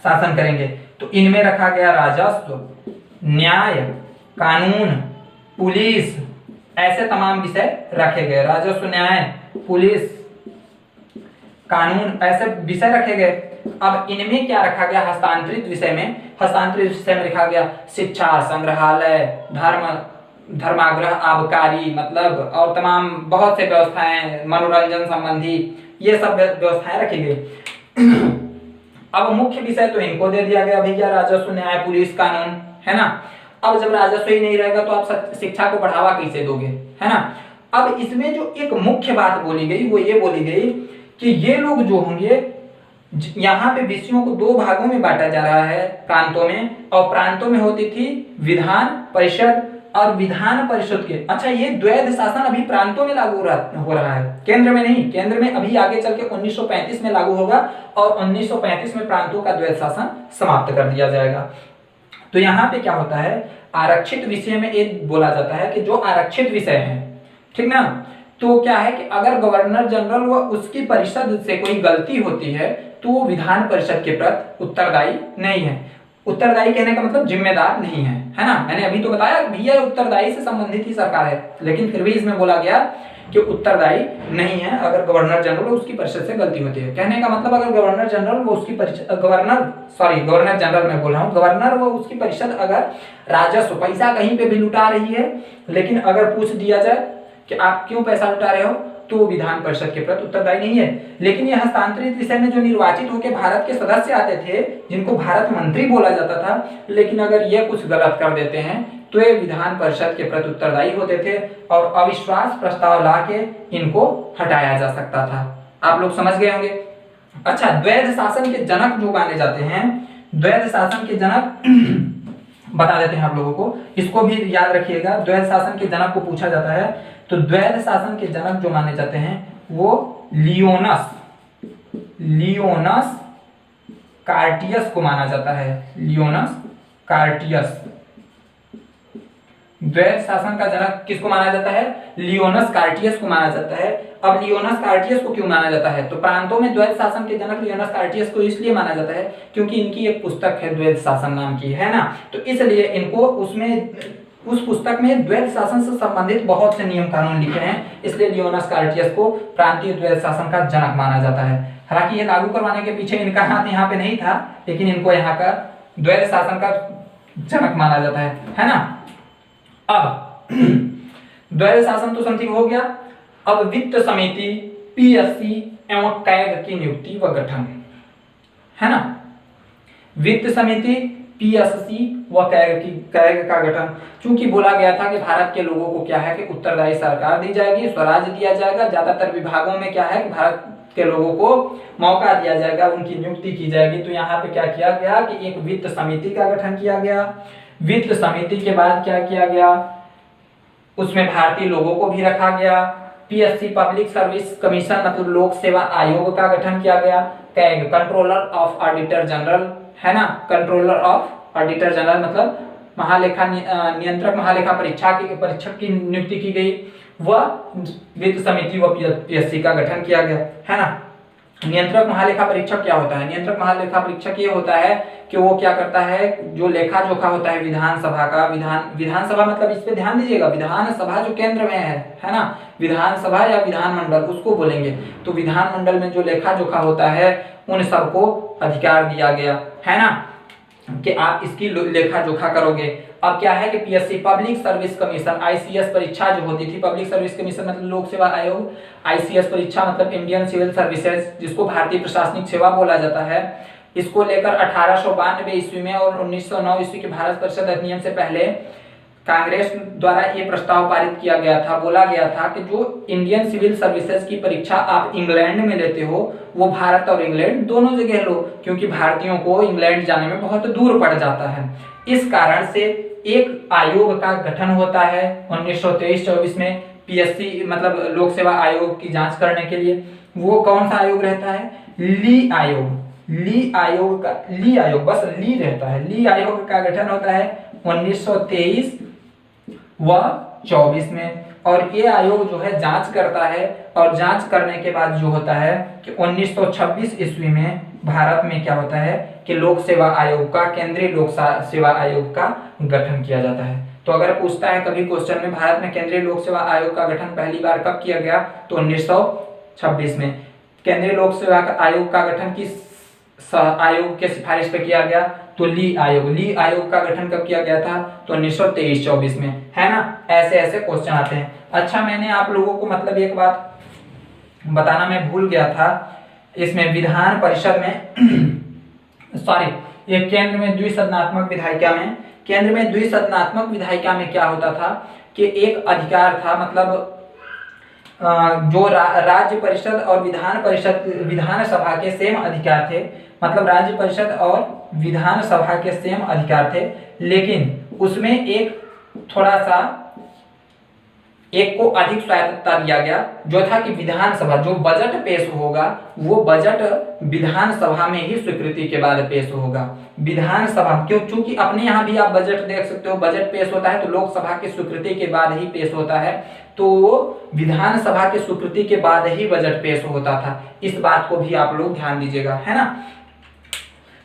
S1: शासन करेंगे। तो इनमें रखा गया राजस्व, न्याय, कानून, पुलिस, ऐसे तमाम विषय रखे गए। राजस्व, न्याय, पुलिस, कानून, ऐसे विषय रखे गए। अब इनमें क्या रखा गया, हस्तांतरित विषय में रखा गया शिक्षा, संग्रहालय, धर्माग्रह, आबकारी, मतलब और तमाम बहुत से व्यवस्थाएं, मनोरंजन संबंधी, ये सब व्यवस्थाएं रखी गई। अब मुख्य विषय तो इनको दे दिया गया भैया, राजस्व, न्याय, पुलिस, कानून, है ना। अब जब राजस्व ही नहीं रहेगा तो आप शिक्षा को बढ़ावा कैसे दोगे, है ना। अब इसमें जो एक मुख्य बात बोली गई वो ये बोली गई कि ये लोग जो होंगे, यहाँ पे विषयों को दो भागों में बांटा जा रहा है प्रांतों में, और प्रांतों में होती थी विधान परिषद और विधान परिषद के। अच्छा, ये द्वैध शासन अभी प्रांतों में लागू हो रहा है, केंद्र में नहीं। केंद्र में अभी आगे चल के 1935 में लागू होगा और 1935 में प्रांतों का द्वैध शासन समाप्त कर दिया जाएगा। तो यहाँ पे क्या होता है, आरक्षित विषय में एक बोला जाता है कि जो आरक्षित विषय है, ठीक ना, तो क्या है कि अगर गवर्नर जनरल व उसकी परिषद से कोई गलती होती है तो वो विधान परिषद के प्रति उत्तरदायी नहीं है। उत्तरदायी कहने का मतलब जिम्मेदार नहीं है ना। मैंने अभी तो बताया भैया उत्तरदायी से संबंधित ही सरकार है, लेकिन फिर भी इसमें बोला गया कि उत्तरदायी नहीं है अगर गवर्नर जनरल उसकी परिषद से गलती होती है। कहने का मतलब अगर गवर्नर जनरल वो उसकी गवर्नर जनरल मैं बोल रहा हूँ, गवर्नर वो उसकी परिषद अगर राजस्व पैसा कहीं पे भी लुटा रही है, लेकिन अगर पूछ दिया जाए कि आप क्यों पैसा लुटा रहे हो, तो विधान परिषद के प्रति उत्तरदायी नहीं है। लेकिन यह हस्तांतरित विषय में जो निर्वाचित होकर भारत के सदस्य आते थे, जिनको भारत मंत्री बोला जाता था, लेकिन अगर ये कुछ गलत कर देते हैं तो ये विधान परिषद के प्रति उत्तरदायी होते थे और अविश्वास प्रस्ताव लाके इनको हटाया जा सकता था। आप लोग समझ गए होंगे। अच्छा, द्वैध शासन के जनक जो माने जाते हैं, द्वैध शासन के जनक बता देते हैं आप लोगों को, इसको भी याद रखिएगा। द्वैध शासन के जनक को पूछा जाता है तो द्वैध शासन के जनक जो माने जाते हैं वो लियोनस कार्टियस को माना जाता है। लियोनस कार्टियस द्वैध शासन का जनक किसको माना जाता है? लियोनस कार्टियस को माना जाता है। अब लियोनस कार्टियस को क्यों माना जाता है? तो प्रांतों में द्वैध शासन के जनक लियोनस कार्टियस को इसलिए माना जाता है क्योंकि इनकी एक पुस्तक है द्वैध शासन नाम की, है ना। तो इसलिए इनको उस पुस्तक में द्वैध शासन से संबंधित बहुत से नियम कानून लिखे हैं, इसलिए लियोनस कार्टियस को प्रांतीय द्वैध शासन का जनक माना जाता है। हालांकि ये लागू करवाने के पीछे इनका हाथ यहाँ पे नहीं था, लेकिन इनको यहाँ का द्वैध शासन का जनक माना जाता है ना। अब द्वैध शासन तो समथिंग हो गया। अब वित्त समिति, पीएससी एवं कैग की नियुक्ति व गठन, है ना। वित्त समिति, पीएससी व कैग का गठन, चूंकि बोला गया था कि भारत के लोगों को क्या है कि उत्तरदायी सरकार दी जाएगी, स्वराज दिया जाएगा, ज्यादातर विभागों में क्या है कि भारत के लोगों को मौका दिया जाएगा, उनकी नियुक्ति की जाएगी। तो यहाँ पे क्या किया गया कि एक वित्त समिति का गठन किया गया। वित्त समिति के बाद क्या किया गया, उसमें भारतीय लोगों को भी रखा गया। पीएससी पब्लिक सर्विस कमीशन मतलब लोक सेवा आयोग का गठन किया गया। CAG controller of auditor general, है ना, कंट्रोलर ऑफ ऑडिटर जनरल मतलब महालेखा नियंत्रक महालेखा परीक्षक की नियुक्ति की गई। वह वित्त समिति व पीएससी का गठन किया गया, है ना। नियंत्रक महालेखा परीक्षक क्या होता है? नियंत्रक महालेखा परीक्षक ये होता है कि वो क्या करता है, जो लेखा जोखा होता है विधानसभा का, विधानसभा मतलब इस पे ध्यान दीजिएगा, विधानसभा जो केंद्र में है ना, विधानसभा या विधानमंडल उसको बोलेंगे। तो विधानमंडल में जो लेखा जोखा होता है उन सबको अधिकार दिया गया, है ना, कि आप इसकी लेखा जोखा करोगे। अब क्या है कि PSC public service commission, ICS परीक्षा जो होती थी, पब्लिक सर्विस कमीशन मतलब लोक सेवा आयोग, आईसीएस परीक्षा मतलब इंडियन सिविल सर्विसेज, जिसको भारतीय प्रशासनिक सेवा बोला जाता है, इसको लेकर 1892 ईस्वी में और 1909 ईस्वी के भारत परिषद अधिनियम से पहले कांग्रेस द्वारा ये प्रस्ताव पारित किया गया था। बोला गया था कि जो इंडियन सिविल सर्विसेज की परीक्षा आप इंग्लैंड में लेते हो वो भारत और इंग्लैंड दोनों जगह लो, क्योंकि भारतीयों को इंग्लैंड जाने में बहुत दूर पड़ जाता है। इस कारण से एक आयोग का गठन होता है 1923-24 में, पीएससी मतलब लोक सेवा आयोग की जांच करने के लिए। वो कौन सा आयोग रहता है? ली आयोग रहता है। ली आयोग का गठन होता है 1923 व 24 में, और ये आयोग जो है जांच करता है, और जांच करने के बाद जो होता है कि 1926 ईस्वी में भारत में क्या होता है कि लोक सेवा आयोग का, केंद्रीय लोक सेवा आयोग का गठन किया जाता है। तो अगर पूछता है कभी क्वेश्चन में भारत में केंद्रीय लोक सेवा आयोग का गठन पहली बार कब किया गया, तो 1926 में। केंद्रीय लोक सेवा आयोग का गठन किस आयोग के सिफारिश पे किया गया? तो ली आयोग का गठन कब किया गया था? तो 1923-24 में, है ना। ऐसे क्वेश्चन आते हैं। अच्छा, मैंने आप लोगों को मतलब एक बात बताना मैं भूल गया था, इसमें विधान परिषद में ये केंद्र में द्विसदनात्मक विधायिका में, केंद्र में द्विसदनात्मक विधायिका में क्या होता था कि एक अधिकार था, मतलब जो राज्य परिषद और विधान सभा के सेम अधिकार थे, मतलब राज्य परिषद और विधान सभा के सेम अधिकार थे, लेकिन उसमें एक थोड़ा सा एक को अधिक स्वायत्तता दिया गया, जो था कि विधानसभा जो बजट पेश होगा वो बजट विधानसभा में ही स्वीकृति के बाद पेश होगा। विधानसभा क्योंकि अपने यहाँ भी आप बजट देख सकते हो, बजट पेश होता है तो लोकसभा की स्वीकृति के बाद ही पेश होता है, तो विधानसभा की स्वीकृति के बाद ही बजट पेश होता था। इस बात को भी आप लोग ध्यान दीजिएगा, है ना।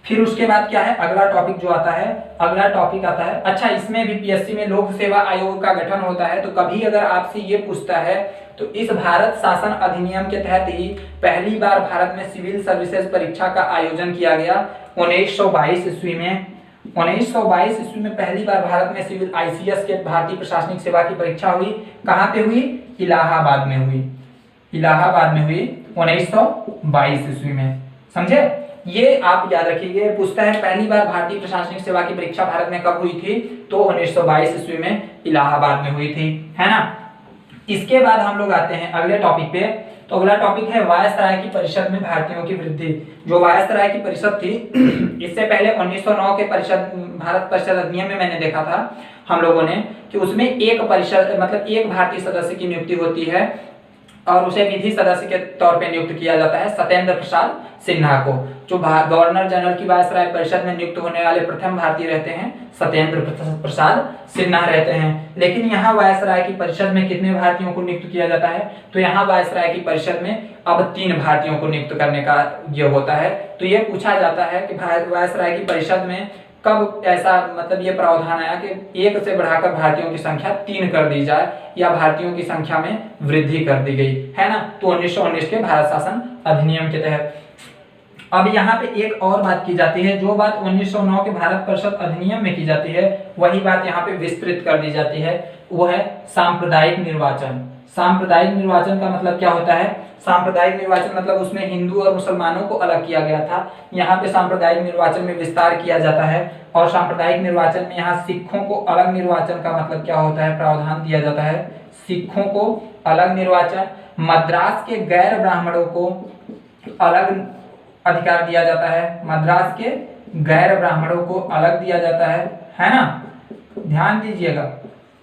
S1: फिर उसके बाद क्या है, अगला टॉपिक जो आता है, अगला टॉपिक आता है, अच्छा इसमें भी पीएससी में लोक सेवा आयोग का गठन होता है, तो कभी अगर आपसे ये पूछता है तो इस भारत शासन अधिनियम के तहत ही पहली बार भारत में सिविल सर्विसेज परीक्षा का आयोजन किया गया 1922 ईस्वी में। 1922 ईस्वी में पहली बार भारत में सिविल आईसीएस के भारतीय प्रशासनिक सेवा की परीक्षा हुई। कहाँ पे हुई? इलाहाबाद में हुई, इलाहाबाद में हुई 1922 ईस्वी में, समझे। ये आप याद रखिए, पूछता है पहली बार भारतीय प्रशासनिक सेवा की परीक्षा भारत में कब हुई थी, तो 1922 ईस्वी में इलाहाबाद में हुई थी, है ना। इसके बाद हम लोग आते हैं अगले टॉपिक पे, तो अगला टॉपिक है वायसराय की परिषद में भारतीयों की वृद्धि। जो वायसराय की परिषद थी इससे पहले 1909 के भारत परिषद अधिनियम में मैंने देखा था हम लोगों ने कि उसमें एक परिषद मतलब एक भारतीय सदस्य की नियुक्ति होती है और उसे विधि सदस्य के तौर पे नियुक्त किया जाता है सत्येंद्र प्रसाद सिन्हा को। जो गवर्नर जनरल की वायसराय परिषद में नियुक्त होने वाले प्रथम भारतीय रहते हैं सत्येंद्र प्रसाद सिन्हा रहते हैं। लेकिन यहाँ वायसराय की परिषद में कितने भारतीयों को नियुक्त किया जाता है, तो यहाँ वायसराय की परिषद में अब 3 भारतीयों को नियुक्त करने का ये होता है। तो ये पूछा जाता है कि वायसराय की परिषद में कब ऐसा मतलब ये प्रावधान आया कि 1 से बढ़ाकर भारतीयों की संख्या 3 कर दी जाए या भारतीयों की संख्या में वृद्धि कर दी गई, है ना। तो 1919 के भारत शासन अधिनियम के तहत। अब यहाँ पे एक और बात की जाती है, जो बात 1909 के भारत परिषद अधिनियम में की जाती है वही बात यहाँ पे विस्तृत कर दी जाती है, वो है सांप्रदायिक निर्वाचन। सांप्रदायिक निर्वाचन का मतलब क्या होता है? सांप्रदायिक निर्वाचन मतलब उसमें हिंदू और मुसलमानों को अलग किया गया था, यहाँ पे सांप्रदायिक निर्वाचन में विस्तार किया जाता है। और सांप्रदायिक निर्वाचन में यहाँ सिखों को अलग निर्वाचन का मतलब क्या होता है, प्रावधान दिया जाता है सिखों को अलग निर्वाचन। मद्रास के गैर ब्राह्मणों को अलग अधिकार दिया जाता है, मद्रास के गैर ब्राह्मणों को अलग दिया जाता है ना, ध्यान दीजिएगा,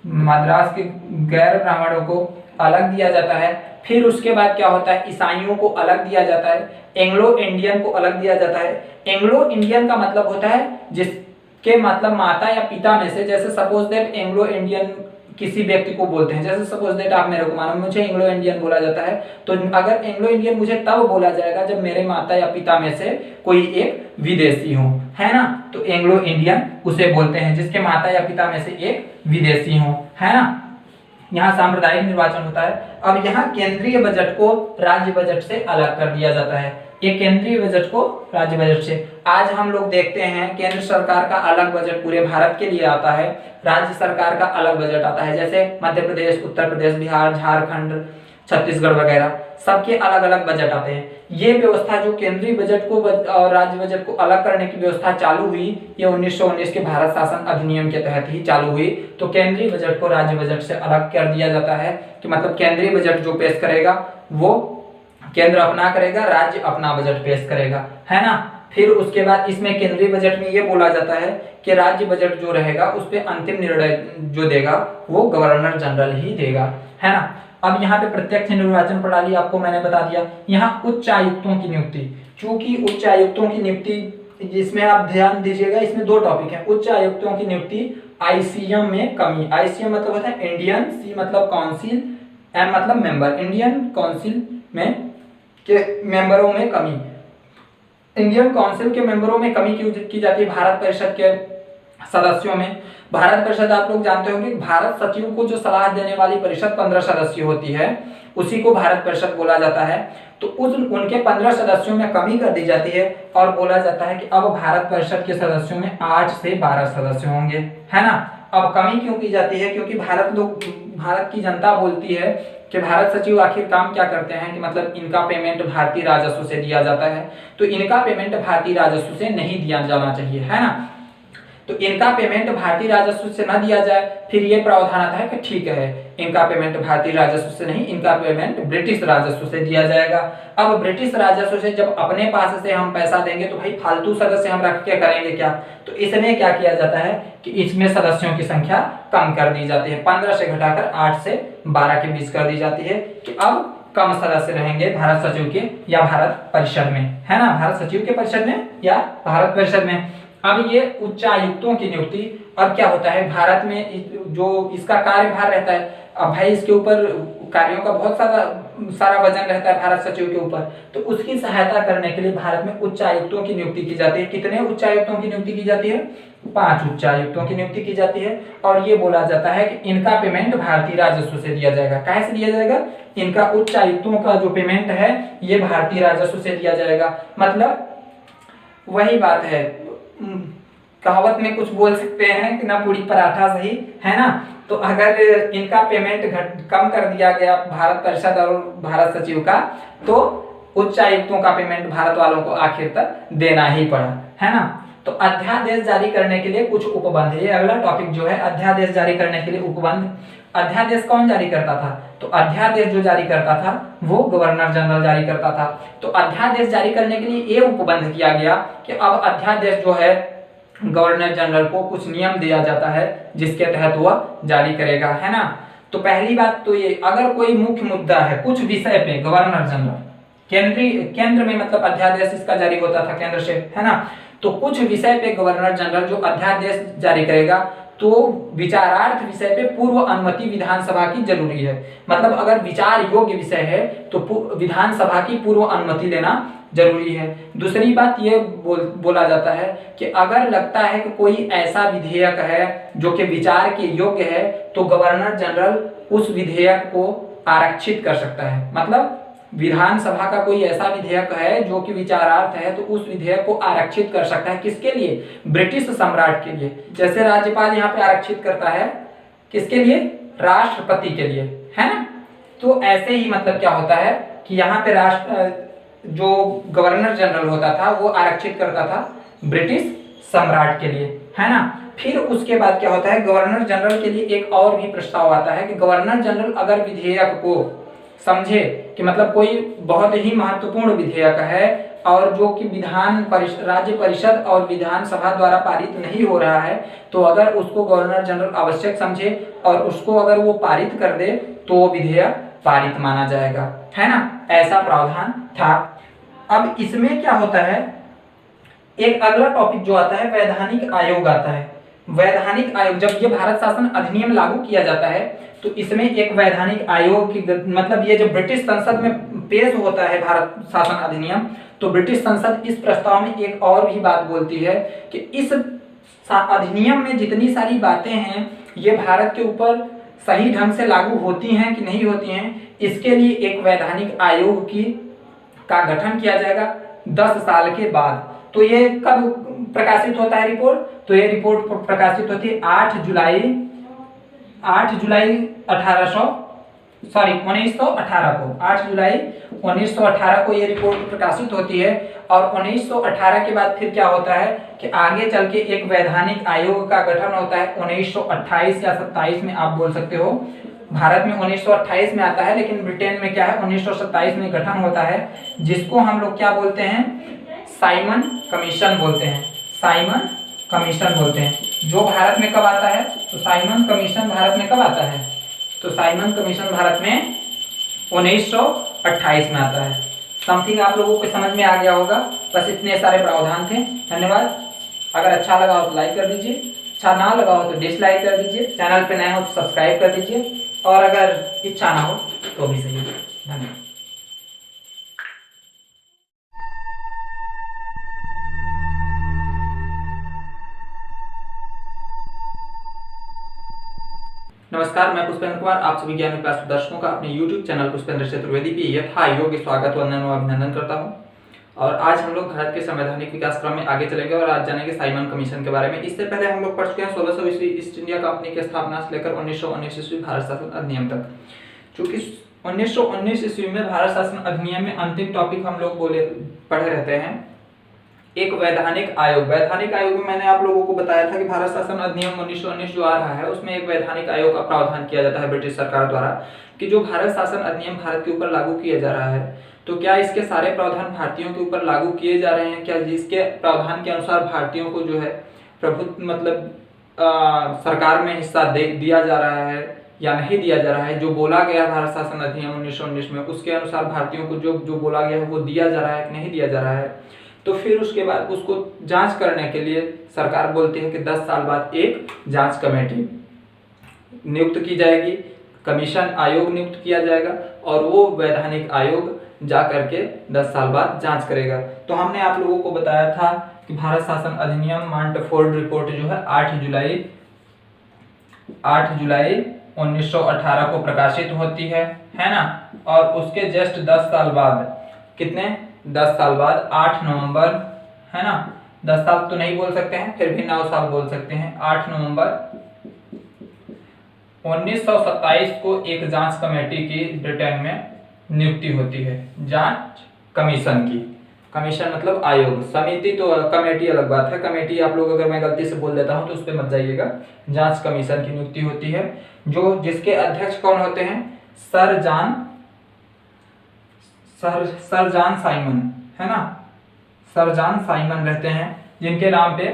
S1: मद्रास के गैर ब्राह्मणों को अलग दिया जाता है। फिर उसके बाद क्या होता है, ईसाइयों को अलग दिया जाता है, एंग्लो इंडियन को अलग दिया जाता है। एंग्लो इंडियन का मतलब होता है जिसके मतलब माता या पिता में से, जैसे सपोज दैट एंग्लो इंडियन किसी व्यक्ति को बोलते हैं, जैसे सपोज दैट आप मेरे को मानो मुझे एंग्लो इंडियन बोला जाता है, तो अगर एंग्लो इंडियन मुझे तब बोला जाएगा जब मेरे माता या पिता में से कोई एक विदेशी हो, है ना। तो एंग्लो इंडियन उसे बोलते हैं जिसके माता या पिता में से एक विदेशी हो, है ना। यहाँ सांप्रदायिक निर्वाचन होता है। अब यहाँ केंद्रीय बजट को राज्य बजट से अलग कर दिया जाता है, ये केंद्रीय बजट को राज्य बजट से। आज हम लोग देखते हैं केंद्र सरकार का अलग बजट पूरे भारत के लिए आता है, राज्य सरकार का अलग बजट आता है, जैसे मध्य प्रदेश, उत्तर प्रदेश, बिहार, झारखंड, छत्तीसगढ़ वगैरह सबके अलग अलग बजट आते हैं। ये व्यवस्था जो केंद्रीय बजट को और राज्य बजट को अलग करने की व्यवस्था चालू हुई, ये 1919 के भारत शासन अधिनियम के तहत ही चालू हुई। तो केंद्रीय बजट को राज्य बजट से अलग कर दिया जाता है कि मतलब केंद्रीय बजट जो पेश करेगा वो केंद्र अपना करेगा, राज्य अपना बजट पेश करेगा, है ना। फिर उसके बाद इसमें केंद्रीय बजट में ये बोला जाता है कि राज्य बजट जो रहेगा उस पर अंतिम निर्णय जो देगा वो गवर्नर जनरल ही देगा, है ना। अब यहाँ पे प्रत्यक्ष निर्वाचन प्रणाली आपको मैंने बता दिया। यहाँ उच्च आयुक्तों की नियुक्ति, चूंकि उच्च आयुक्तों की नियुक्ति जिसमें आप ध्यान दीजिएगा, इसमें 2 टॉपिक है। उच्च आयुक्तों की नियुक्ति आईसीएम में कमी, आईसीएम मतलब होता है इंडियन, सी मतलब काउंसिल, एम मतलब मेंबर, इंडियन काउंसिल में के मेंबरों में कमी, इंडियन काउंसिल के मेंबरों में कमी की जाती है भारत परिषद के सदस्यों में। भारत परिषद आप लोग जानते होंगे, भारत सचिव को जो सलाह देने वाली परिषद 15 सदस्य होती है उसी को भारत परिषद बोला जाता है। तो उनके 15 सदस्यों में कमी कर दी जाती है और बोला जाता है कि अब भारत परिषद के सदस्यों में 8 से 12 सदस्य होंगे, है ना। अब कमी क्यों की जाती है, क्योंकि भारत की जनता बोलती है कि भारत सचिव आखिर काम क्या करते हैं, कि मतलब इनका पेमेंट भारतीय राजस्व से दिया जाता है, तो इनका पेमेंट भारतीय राजस्व से नहीं दिया जाना चाहिए, है ना। तो इनका पेमेंट भारतीय राजस्व से न दिया जाए, फिर ये प्रावधान आता है कि ठीक है इनका पेमेंट भारतीय राजस्व से नहीं, इनका पेमेंट ब्रिटिश राजस्व से दिया जाएगा। अब ब्रिटिश राजस्व से जब अपने पास से हम पैसा देंगे तो भाई फालतू सदस्य हम रख के करेंगे क्या, तो इसमें क्या किया जाता है कि इसमें सदस्यों की संख्या कम कर दी जाती है, 15 से घटाकर 8 से 12 के बीच कर दी जाती है, कि अब कम सदस्य रहेंगे भारत सचिव के या भारत परिषद में, है ना, भारत सचिव के परिषद में या भारत परिषद में। अब ये उच्चायुक्तों की नियुक्ति, और क्या होता है भारत में जो इसका कार्यभार रहता है, अब भाई इसके ऊपर कार्यों का बहुत सारा वजन रहता है भारत सचिव के ऊपर, तो उसकी सहायता करने के लिए भारत में उच्चायुक्तों की नियुक्ति की जाती है। कितने उच्चायुक्तों की नियुक्ति की जाती है? 5 उच्चायुक्तों की नियुक्ति की जाती है, और ये बोला जाता है कि इनका पेमेंट भारतीय राजस्व से दिया जाएगा। काहे से दिया जाएगा? इनका उच्चायुक्तों का जो पेमेंट है ये भारतीय राजस्व से दिया जाएगा। मतलब वही बात है, कहावत में कुछ बोल सकते हैं कि ना पूरी पराठा सही, है ना। तो अगर इनका पेमेंट कम कर दिया गया भारत परिषद और भारत सचिव का, तो उच्चायुक्तों का पेमेंट भारत वालों को आखिर तक देना ही पड़ा, है ना। तो अध्यादेश जारी करने के लिए कुछ उपबंध, ये अगला टॉपिक जो है अध्यादेश जारी करने के लिए उपबंध। अध्यादेश कौन जारी करता था? तो अध्यादेश जो जारी करता था वो गवर्नर जनरल जारी करता था। तो अध्यादेश जारी करने के लिए ये उपबंध किया गया कि अब अध्यादेश जो है गवर्नर जनरल को कुछ नियम दिया जाता है जिसके तहत वह जारी करेगा, है ना। तो पहली बात तो ये, अगर कोई मुख्य मुद्दा है कुछ विषय पे, गवर्नर जनरल केंद्र में मतलब अध्यादेश इसका जारी होता था केंद्र से, है ना। तो कुछ विषय पे गवर्नर जनरल जो अध्यादेश जारी करेगा, तो विचारार्थ विषय पे पूर्व अनुमति विधानसभा की जरूरी है। मतलब अगर विचार योग्य विषय है तो विधानसभा की पूर्व अनुमति लेना जरूरी है। दूसरी बात ये बोला जाता है कि अगर लगता है कि कोई ऐसा विधेयक है जो कि विचार के योग्य है, तो गवर्नर जनरल उस विधेयक को आरक्षित कर सकता है। मतलब विधानसभा का कोई ऐसा विधेयक है जो कि विचारार्थ है, तो उस विधेयक को आरक्षित कर सकता है। किसके लिए? ब्रिटिश सम्राट के लिए। जैसे राज्यपाल यहाँ पे आरक्षित करता है, किसके लिए? राष्ट्रपति के लिए, है ना। तो ऐसे ही मतलब क्या होता है कि यहाँ पे जो गवर्नर जनरल होता था वो आरक्षित करता था ब्रिटिश सम्राट के लिए, है ना। फिर उसके बाद क्या होता है, गवर्नर जनरल के लिए एक और भी प्रस्ताव आता है कि गवर्नर जनरल अगर विधेयक को समझे कि मतलब कोई बहुत ही महत्वपूर्ण विधेयक है और जो कि राज्य परिषद और विधानसभा द्वारा पारित नहीं हो रहा है, तो अगर उसको गवर्नर जनरल आवश्यक समझे और उसको अगर वो पारित कर दे तो वो विधेयक पारित माना जाएगा, है ना। ऐसा प्रावधान था। अब इसमें क्या होता है, एक अगला टॉपिक जो आता है वैधानिक आयोग आता है। वैधानिक आयोग, जब ये भारत शासन अधिनियम लागू किया जाता है तो इसमें एक वैधानिक आयोग की, मतलब ये जब ब्रिटिश संसद में पेश होता है भारत शासन अधिनियम, तो ब्रिटिश संसद इस प्रस्ताव में एक और भी बात बोलती है कि इस अधिनियम में जितनी सारी बातें हैं ये भारत के ऊपर सही ढंग से लागू होती हैं कि नहीं होती हैं, इसके लिए एक वैधानिक आयोग का गठन किया जाएगा 10 साल के बाद। तो ये कब प्रकाशित होता है रिपोर्ट? तो ये रिपोर्ट प्रकाशित होती है 8 जुलाई 1918 को। 8 जुलाई 1918 को ये रिपोर्ट प्रकाशित होती है। और 1918 के बाद फिर क्या होता है कि आगे चल के एक वैधानिक आयोग का गठन होता है 1928 या 27 में, आप बोल सकते हो। भारत में 1928 में आता है, लेकिन ब्रिटेन में क्या है 1927 में गठन होता है, जिसको हम लोग क्या बोलते हैं, साइमन कमीशन बोलते हैं। साइमन कमीशन बोलते हैं, जो भारत में कब आता है, तो साइमन कमीशन भारत में कब आता है, तो साइमन कमीशन भारत में 1928 में आता है। समथिंग आप लोगों को समझ में आ गया होगा। बस इतने सारे प्रावधान थे। धन्यवाद। अगर अच्छा लगा हो तो लाइक कर दीजिए, अच्छा ना लगा हो तो डिसलाइक कर दीजिए, चैनल पे नए हो तो सब्सक्राइब कर दीजिए, और अगर इच्छा ना हो तो भी सही। धन्यवाद। नमस्कार, मैं पुष्पेंद्र कुमार, आप सभी ज्ञान विकास दर्शकों का अपने YouTube चैनल पुष्पेंद्र चतुर्वेदी पे यथा योग्य स्वागत वंदन और अभिनंदन करता हूं। और आज हम लोग भारत के संवैधानिक विकास क्रम में आगे चलेंगे और आज जानेंगे साइमन कमीशन के बारे में। इससे पहले हम लोग पढ़ चुके हैं 1600 ईस्वी ईस्ट इंडिया कंपनी की स्थापना से लेकर 1919 ईस्वी भारत शासन अधिनियम तक। चूंकि 1919 ईस्वी में भारत शासन अधिनियम में अंतिम टॉपिक हम लोग पढ़े रहते हैं एक वैधानिक आयोग। वैधानिक आयोग में मैंने आप लोगों को बताया था कि भारत शासन अधिनियम 1919 जो आ रहा है उसमें एक वैधानिक आयोग का प्रावधान किया जाता है ब्रिटिश सरकार द्वारा कि जो भारत शासन अधिनियम भारत के ऊपर लागू किया जा रहा है तो क्या इसके सारे प्रावधान भारतीयों के ऊपर लागू किए जा रहे हैं, क्या जिसके प्रावधान के अनुसार भारतीयों को जो है प्रभुत्व मतलब सरकार में हिस्सा दिया जा रहा है या नहीं दिया जा रहा है। जो बोला गया भारत शासन अधिनियम 1919 में उसके अनुसार भारतीयों को जो बोला गया है वो दिया जा रहा है कि नहीं दिया जा रहा है। तो फिर उसके बाद उसको जांच करने के लिए सरकार बोलती है कि 10 साल बाद एक जांच कमेटी नियुक्त की जाएगी, कमीशन आयोग नियुक्त किया जाएगा और वो वैधानिक आयोग जा करके 10 साल बाद जांच करेगा। तो हमने आप लोगों को बताया था कि भारत शासन अधिनियम मांटफोर्ड रिपोर्ट जो है 8 जुलाई 1918 को प्रकाशित होती है ना। और उसके जस्ट 10 साल बाद कितने 10 साल बाद 8 नवंबर है ना, 10 साल तो नहीं बोल सकते हैं फिर भी 9 साल बोल सकते हैं, 8 नवंबर 1927 को एक जांच कमेटी की ब्रिटेन में नियुक्ति होती है, जांच कमीशन की। कमीशन मतलब आयोग, समिति तो कमेटी अलग बात है, कमेटी आप लोग अगर मैं गलती से बोल देता हूं तो उस पर मत जाइएगा। जांच कमीशन की नियुक्ति होती है जो जिसके अध्यक्ष कौन होते हैं, सर जॉन साइमन है ना, सर जॉन साइमन रहते हैं जिनके नाम पे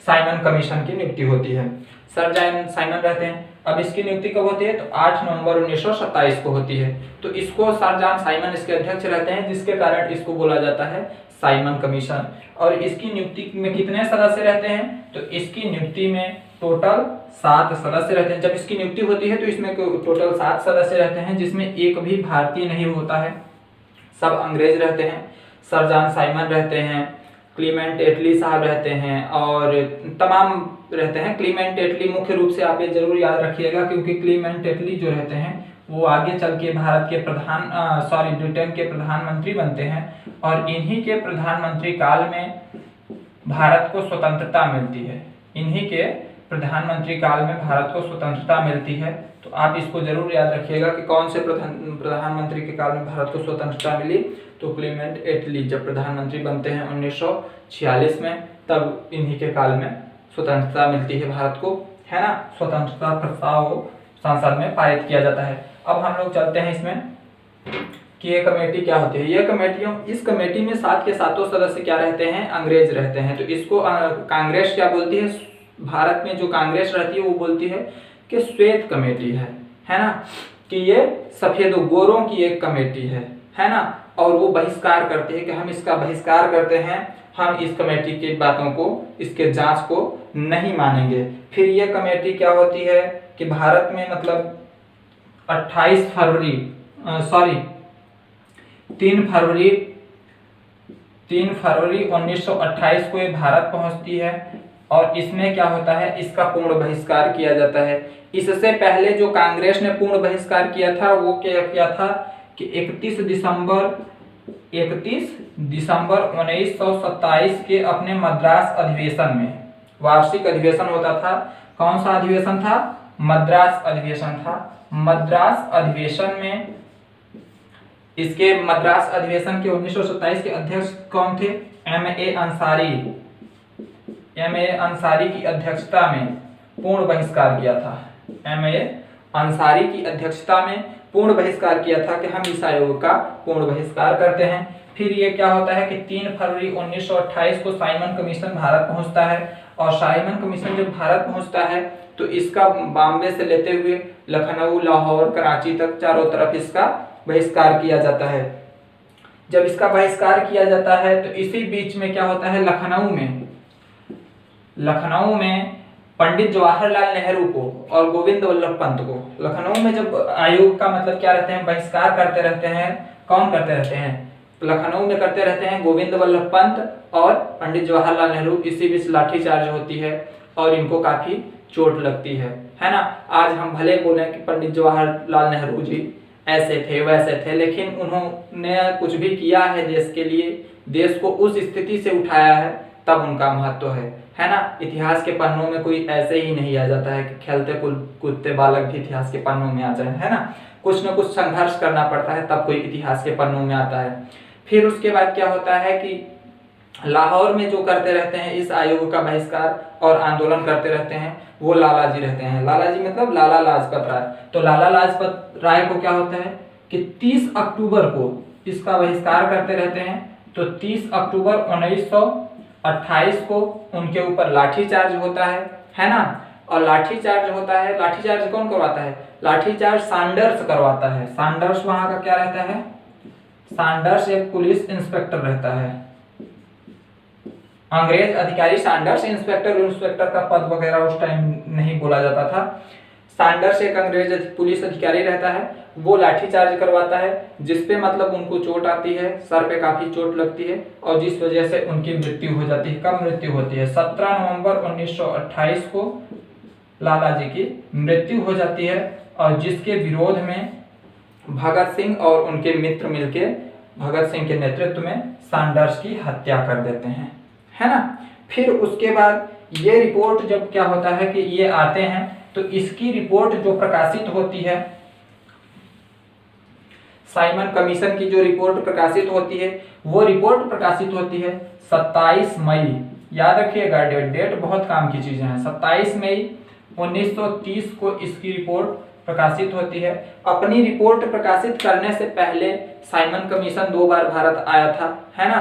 S1: साइमन कमीशन की नियुक्ति होती है। सर जॉन साइमन रहते हैं। अब इसकी नियुक्ति कब होती है तो 8 नवंबर 1927 को होती है। तो इसको सर जॉन साइमन इसके अध्यक्ष रहते हैं जिसके कारण इसको बोला जाता है साइमन कमीशन। और इसकी नियुक्ति में कितने सदस्य रहते हैं तो इसकी नियुक्ति में टोटल 7 सदस्य रहते हैं। जब इसकी नियुक्ति होती है तो इसमें टोटल 7 सदस्य रहते हैं जिसमें एक भी भारतीय नहीं होता है, सब अंग्रेज रहते हैं। सर जॉन साइमन रहते हैं, क्लीमेंट एटली साहब रहते हैं और तमाम रहते हैं। क्लीमेंट एटली मुख्य रूप से आप ये जरूर याद रखिएगा क्योंकि क्लीमेंट एटली जो रहते हैं वो आगे चल के भारत के ब्रिटेन के प्रधानमंत्री बनते हैं और इन्हीं के प्रधानमंत्री काल में भारत को स्वतंत्रता मिलती है। इन्हीं के प्रधानमंत्री काल में भारत को स्वतंत्रता मिलती है। तो आप इसको जरूर याद रखिएगा कि कौन से प्रधानमंत्री के काल में भारत को स्वतंत्रता मिली। तो क्लीमेंट एटली जब प्रधानमंत्री बनते हैं 1946 में तब इन्हीं के काल में स्वतंत्रता मिलती है भारत को, है ना। स्वतंत्रता प्रस्ताव संसद में पारित किया जाता है। अब हम लोग चलते हैं इसमें कि ये कमेटी क्या होती है। ये कमेटियों इस कमेटी में 7 के 7 सदस्य क्या रहते हैं, अंग्रेज रहते हैं। तो इसको कांग्रेस क्या बोलती है, भारत में जो कांग्रेस रहती है वो बोलती है कि श्वेत कमेटी है ना, कि ये सफेद गोरों की एक कमेटी है ना। और वो बहिष्कार करते हैं कि हम इसका बहिष्कार करते हैं, हम इस कमेटी की बातों को, इसके जांच को नहीं मानेंगे। फिर ये कमेटी क्या होती है कि भारत में मतलब 3 फरवरी 1928 को ये भारत पहुंचती है और इसमें क्या होता है, इसका पूर्ण बहिष्कार किया जाता है। इससे पहले जो कांग्रेस ने पूर्ण बहिष्कार किया था वो क्या किया था कि 31 दिसंबर 1927 के अपने मद्रास अधिवेशन में, वार्षिक अधिवेशन होता था। कौन सा अधिवेशन था, मद्रास अधिवेशन था। मद्रास अधिवेशन में इसके मद्रास अधिवेशन के 1927 के अध्यक्ष कौन थे, एम.ए. अंसारी की अध्यक्षता में पूर्ण बहिष्कार किया था। एम.ए. अंसारी की अध्यक्षता में पूर्ण बहिष्कार किया था कि हम इस आयोग का पूर्ण बहिष्कार करते हैं। फिर ये क्या होता है कि 3 फरवरी 1928 को साइमन कमीशन भारत पहुंचता है और साइमन कमीशन जब भारत पहुंचता है तो इसका बॉम्बे से लेते हुए लखनऊ, लाहौर, कराची तक चारों तरफ इसका बहिष्कार किया जाता है। जब इसका बहिष्कार किया जाता है तो इसी बीच में क्या होता है, लखनऊ में पंडित जवाहरलाल नेहरू को और गोविंद वल्लभ पंत को, लखनऊ में जब आयोग का मतलब क्या रहते हैं, बहिष्कार करते रहते हैं। कौन करते रहते हैं, लखनऊ में करते रहते हैं गोविंद वल्लभ पंत और पंडित जवाहरलाल नेहरू। इसी बीच लाठीचार्ज होती है और इनको काफी चोट लगती है ना। आज हम भले बोले कि पंडित जवाहरलाल नेहरू जी ऐसे थे वैसे थे, लेकिन उन्होंने कुछ भी किया है देश के लिए, देश को उस स्थिति से उठाया है, तब उनका महत्व है है ना। इतिहास के पन्नों में कोई ऐसे ही नहीं आ जाता है कि खेलते कूदते बालक भी इतिहास के पन्नों में आ जाए, है ना। कुछ न कुछ संघर्ष करना पड़ता है तब कोई इतिहास के पन्नों में आता है। फिर उसके बाद क्या होता है कि लाहौर में जो करते रहते हैं इस आयोग का बहिष्कार और आंदोलन करते रहते हैं वो लाला जी रहते हैं। लाला जी मतलब लाला लाजपत राय। तो लाला लाजपत राय को क्या होता है कि 30 अक्टूबर को इसका बहिष्कार करते रहते हैं। तो 30 अक्टूबर 1928 को उनके ऊपर लाठीचार्ज होता है ना। और लाठीचार्ज होता है, लाठीचार्ज कौन करवाता है? लाठीचार्ज सैंडर्स करवाता है। सैंडर्स वहां का क्या रहता है? सैंडर्स एक पुलिस इंस्पेक्टर रहता है। अंग्रेज अधिकारी सैंडर्स, इंस्पेक्टर का पद वगैरह उस टाइम नहीं बोला जाता था। सैंडर्स एक अंग्रेज पुलिस अधिकारी रहता है, वो लाठीचार्ज करवाता है जिसपे मतलब उनको चोट आती है, सर पे काफी चोट लगती है और जिस वजह से उनकी मृत्यु हो जाती है। कब मृत्यु होती है? 17 नवंबर 1928 को लाला जी की मृत्यु हो जाती है और जिसके विरोध में भगत सिंह और उनके मित्र मिलके भगत सिंह के नेतृत्व में सैंडर्स की हत्या कर देते हैं, है ना। फिर उसके बाद ये रिपोर्ट जब क्या होता है कि ये आते हैं तो इसकी रिपोर्ट जो प्रकाशित होती है, साइमन कमीशन की जो रिपोर्ट प्रकाशित होती है वो रिपोर्ट प्रकाशित होती है 27 मई। याद रखिएगा डेट बहुत काम की चीजें हैं। 27 मई 1930 को इसकी रिपोर्ट प्रकाशित होती है। अपनी रिपोर्ट प्रकाशित करने से पहले साइमन कमीशन 2 बार भारत आया था, है ना,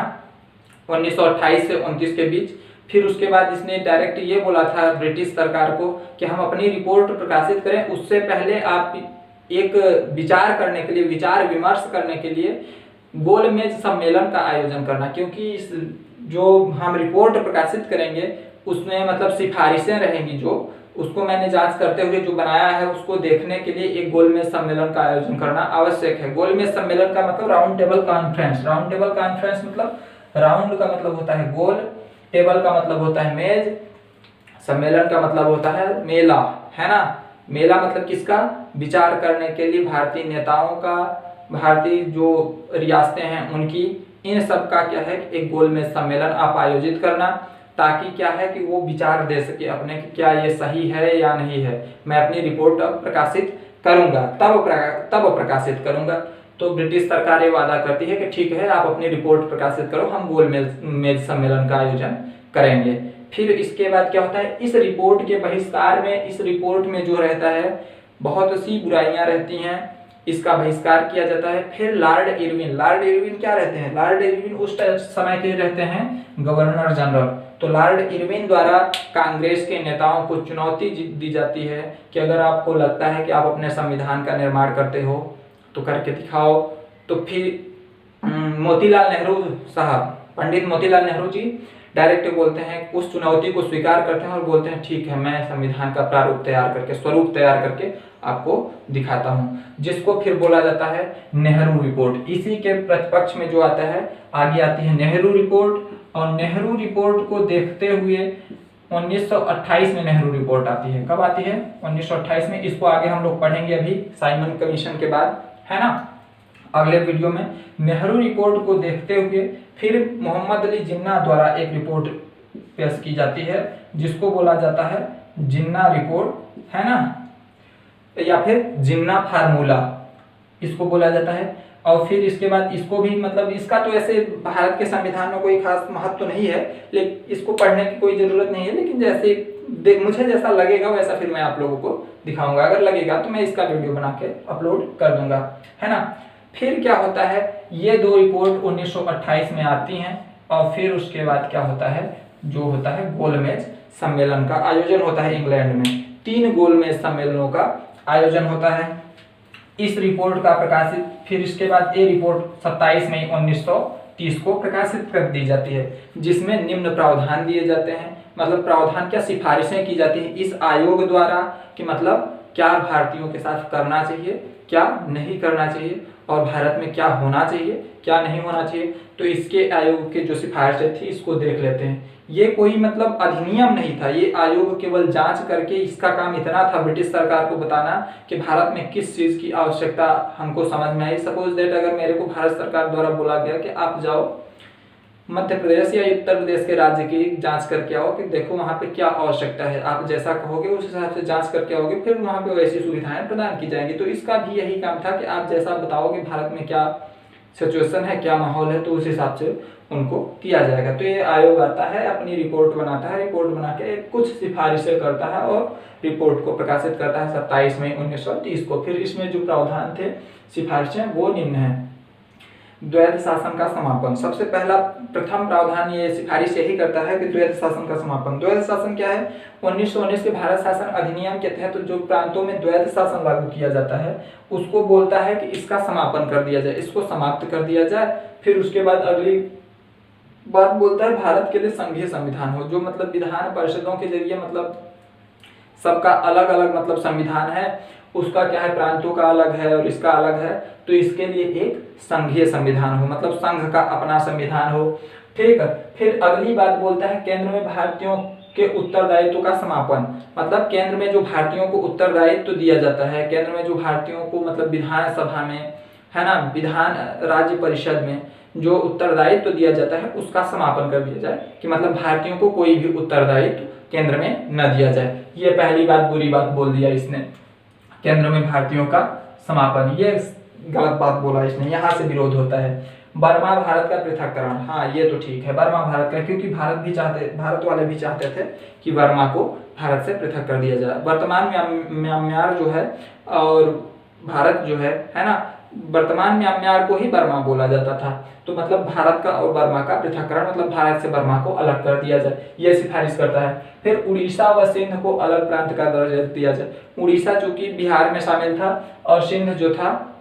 S1: 1928 से 29 के बीच। फिर उसके बाद इसने डायरेक्ट ये बोला था ब्रिटिश सरकार को कि हम अपनी रिपोर्ट प्रकाशित करें, उससे पहले आप एक विचार करने के लिए, विचार विमर्श करने के लिए गोलमेज सम्मेलन का आयोजन करना, क्योंकि इस जो हम रिपोर्ट प्रकाशित करेंगे उसमें मतलब सिफारिशें रहेंगी जो उसको मैंने जांच करते हुए जो बनाया है उसको देखने के लिए एक गोलमेज सम्मेलन का आयोजन करना आवश्यक है। गोलमेज सम्मेलन का मतलब round table conference. Round table conference मतलब राउंड का मतलब होता है गोल, टेबल का मतलब होता है मेज, सम्मेलन का मतलब होता है मेला, है ना। मेला मतलब किसका? विचार करने के लिए भारतीय नेताओं का, भारतीय जो रियासतें हैं उनकी, इन सब का क्या है एक गोलमेज सम्मेलन आप आयोजित करना, ताकि क्या है कि वो विचार दे सके अपने कि क्या ये सही है या नहीं है। मैं अपनी रिपोर्ट अब प्रकाशित करूंगा, तब प्रकाशित करूंगा। तो ब्रिटिश सरकार ये वादा करती है कि ठीक है आप अपनी रिपोर्ट प्रकाशित करो, हम गोलमेज सम्मेलन का आयोजन करेंगे। फिर इसके बाद क्या होता है, इस रिपोर्ट के बहिष्कार में, इस रिपोर्ट में जो रहता है बहुत सी बुराइयां रहती हैं, इसका बहिष्कार किया जाता है। फिर लॉर्ड इरविन क्या रहते हैं? लॉर्ड इरविन उस समय के रहते हैं गवर्नर जनरल। तो लॉर्ड इरविन द्वारा कांग्रेस के नेताओं को चुनौती दी जाती है कि अगर आपको लगता है कि आप अपने संविधान का निर्माण करते हो तो करके दिखाओ। तो फिर मोतीलाल नेहरू साहब, पंडित मोतीलाल नेहरू जी डायरेक्ट बोलते हैं, उस चुनौती को स्वीकार करते हैं और बोलते हैं ठीक है मैं संविधान का प्रारूप तैयार करके, स्वरूप तैयार करके आपको दिखाता हूं, जिसको फिर बोला जाता है नेहरू रिपोर्ट। इसी के प्रतिपक्ष में जो आता है आगे आती है नेहरू रिपोर्ट, और नेहरू रिपोर्ट को देखते हुए 1928 में नेहरू रिपोर्ट आती है। कब आती है? 1928 में। इसको आगे हम लोग पढ़ेंगे अभी साइमन कमीशन के बाद, है ना, अगले वीडियो में। नेहरू रिपोर्ट को देखते हुए फिर मोहम्मद अली जिन्ना द्वारा एक रिपोर्ट पेश की जाती है जिसको बोला जाता है जिन्ना रिपोर्ट, है ना, या फिर जिन्ना फार्मूला इसको बोला जाता है। और फिर इसके बाद इसको भी मतलब इसका तो ऐसे भारत के संविधान में कोई खास महत्व तो नहीं है, लेकिन इसको पढ़ने की कोई जरूरत नहीं है, लेकिन जैसे मुझे जैसा लगेगा वैसा फिर मैं आप लोगों को दिखाऊंगा। अगर लगेगा तो मैं इसका वीडियो बना के अपलोड कर दूंगा, है ना। फिर क्या होता है, ये 2 रिपोर्ट 1928 में आती हैं और फिर उसके बाद क्या होता है, जो होता है गोलमेज सम्मेलन का आयोजन होता है इंग्लैंड में। 3 गोलमेज सम्मेलनों का आयोजन होता है। इस रिपोर्ट का प्रकाशित, फिर इसके बाद ये रिपोर्ट 27 मई 1930 को प्रकाशित कर दी जाती है, जिसमें निम्न प्रावधान दिए जाते हैं। मतलब प्रावधान क्या, सिफारिशें की जाती हैं इस आयोग द्वारा कि मतलब क्या भारतीयों के साथ करना चाहिए, क्या नहीं करना चाहिए, और भारत में क्या होना चाहिए, क्या नहीं होना चाहिए। तो इसके आयोग के जो सिफारिशें थी इसको देख लेते हैं। ये कोई मतलब अधिनियम नहीं था, ये आयोग केवल जांच करके, इसका काम इतना था ब्रिटिश सरकार को बताना कि भारत में किस चीज की आवश्यकता हमको समझ में आई। सपोज दैट अगर मेरे को भारत सरकार द्वारा बोला गया कि आप जाओ मध्य प्रदेश या उत्तर प्रदेश के राज्य की जांच करके आओ कि देखो वहाँ पे क्या आवश्यकता है, आप जैसा कहोगे उस हिसाब से जांच करके आओगे, फिर वहाँ पे वैसी सुविधाएं प्रदान की जाएंगी। तो इसका भी यही काम था कि आप जैसा बताओगे भारत में क्या सिचुएशन है, क्या माहौल है, तो उस हिसाब से उनको किया जाएगा। तो ये आयोग आता है, अपनी रिपोर्ट बनाता है, रिपोर्ट बना के कुछ सिफारिशें करता है और रिपोर्ट को प्रकाशित करता है 27 मई 1930 को। फिर इसमें जो प्रावधान थे, सिफारिशें, वो निम्न है। द्वैध शासन का समापन, सबसे पहला प्रथम प्रावधान ये सिफारिश यही करता है कि द्वैध शासन का समापन। द्वैध शासन क्या है? 1919 के भारत शासन अधिनियम के तहत जो प्रांतों में द्वैध शासन लागू किया जाता है उसको बोलता है कि इसका समापन कर दिया जाए, इसको समाप्त कर दिया जाए। फिर उसके बाद अगली बात बोलता है भारत के लिए संघीय संविधान हो, जो मतलब विधान परिषदों के जरिए मतलब सबका अलग अलग मतलब संविधान है, उसका क्या है, प्रांतों का अलग है और इसका अलग है, तो इसके लिए एक संघीय संविधान हो, मतलब संघ का अपना संविधान हो। ठीक है। फिर अगली बात बोलता है केंद्र में भारतीयों के उत्तरदायित्व का समापन, मतलब केंद्र में जो भारतीयों को उत्तरदायित्व दिया जाता है, केंद्र में जो भारतीयों को मतलब विधानसभा में है ना, विधान राज्य परिषद में जो उत्तरदायित्व दिया जाता है उसका समापन कर दिया जाए, कि मतलब भारतीयों को कोई भी उत्तरदायित्व केंद्र में न दिया जाए। ये पहली बात, बुरी बात बोल दिया इसने, केंद्र में भारतीयों का समापन, ये गलत बात बोला इसने, यहाँ से विरोध होता है। बर्मा भारत का पृथक्करण, हाँ ये तो ठीक है, बर्मा भारत का, क्योंकि भारत वाले भी चाहते थे कि बर्मा को भारत से पृथक कर दिया जाए। वर्तमान म्यांमार जो है और भारत जो है ना, वर्तमान म्यांमार को ही बर्मा बोला जाता था, तो मतलब भारत का और बर्मा का पृथक्करण, मतलब भारत से बर्मा को अलग कर दिया जाए, यह सिफारिश करता है। फिर उड़ीसा व सिंध को अलग प्रांत का दर्जा दिया जाए। उड़ीसा चूंकि बिहार में शामिल था और सिंध जो था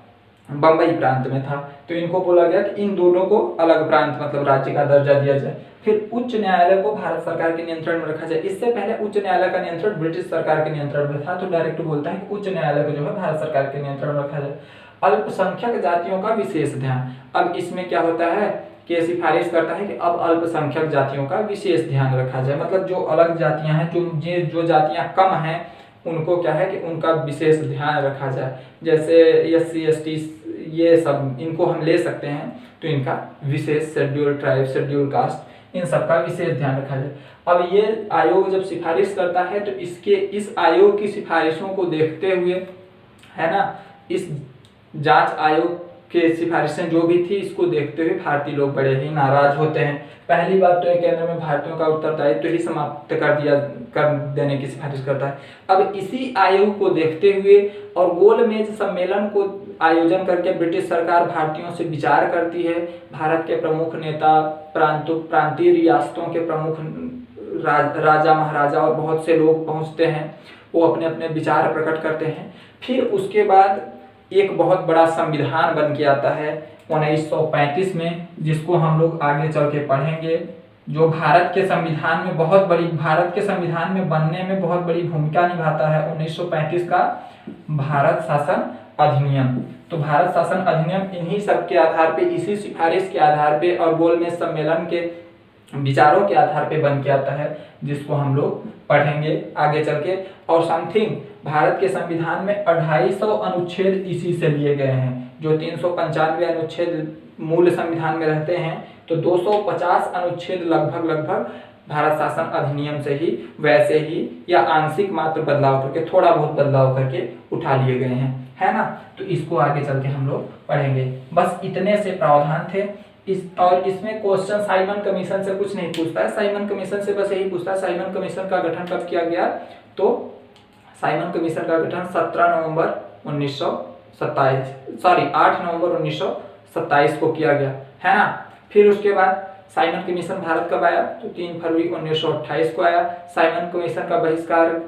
S1: बंबई प्रांत में था, तो इनको बोला गया कि इन दोनों को अलग प्रांत मतलब राज्य का दर्जा दिया जाए। फिर उच्च न्यायालय को भारत सरकार के नियंत्रण में रखा जाए। इससे पहले उच्च न्यायालय का नियंत्रण ब्रिटिश सरकार के नियंत्रण में था, तो डायरेक्ट बोलता है कि उच्च न्यायालय को जो है भारत सरकार के नियंत्रण में रखा जाए। अल्पसंख्यक जातियों का विशेष ध्यान, अब इसमें क्या होता है कि सिफारिश करता है कि अब अल्पसंख्यक जातियों का विशेष ध्यान रखा जाए, मतलब जो अलग जातियां हैं, जो जातियां कम हैं, उनको क्या है कि उनका विशेष ध्यान रखा जाए। जैसे SC ST ये सब, इनको हम ले सकते हैं, तो इनका विशेष, शेड्यूल ट्राइब, शेड्यूल कास्ट, इन सब का विशेष ध्यान रखा जाए। अब ये आयोग जब सिफारिश करता है तो इस आयोग की सिफारिशों को देखते हुए है ना, इस जांच आयोग के सिफारिशें जो भी थी इसको देखते हुए भारतीय लोग बड़े ही नाराज होते हैं। पहली बात तो केंद्र में भारतीयों का उत्तरदायित्व ही समाप्त कर देने की सिफारिश करता है। अब इसी आयोग को देखते हुए और गोलमेज सम्मेलन को आयोजन करके ब्रिटिश सरकार भारतीयों से विचार करती है। भारत के प्रमुख नेता, प्रांतीय रियासतों के प्रमुख राजा महाराजा और बहुत से लोग पहुंचते हैं, वो अपने अपने विचार प्रकट करते हैं। फिर उसके बाद एक बहुत बड़ा संविधान बन के आता है 1935 में, जिसको हम लोग आगे चल के पढ़ेंगे, जो भारत के संविधान में बनने में बहुत बड़ी भूमिका निभाता है। 1935 का भारत शासन अधिनियम। तो भारत शासन अधिनियम इन्हीं सब के आधार पे, इसी सिफारिश के आधार पे और गोलमेज सम्मेलन के विचारों के आधार पे बन के आता है, जिसको हम लोग पढ़ेंगे आगे चल के। और समथिंग भारत के संविधान में 250 अनुच्छेद इसी से लिए गए हैं। जो 395 अनुच्छेद मूल संविधान में रहते हैं, तो 250 अनुच्छेद लगभग भारत शासन अधिनियम से ही, वैसे ही या आंशिक मात्र बदलाव करके, थोड़ा बहुत बदलाव करके उठा लिए गए हैं, है ना। तो इसको आगे चल के हम लोग पढ़ेंगे। बस इतने से प्रावधान थे। इसमें क्वेश्चन साइमन कमीशन से कुछ नहीं पूछता है, साइमन कमीशन से बस यही पूछता है साइमन कमीशन का गठन कब किया गया। तो साइमन कमीशन का गठन 8 नवंबर 1927 को किया गया, है ना। फिर उसके बाद साइमन कमीशन भारत कब आया, तो 3 फरवरी 1928 को आया। साइमन कमीशन का बहिष्कार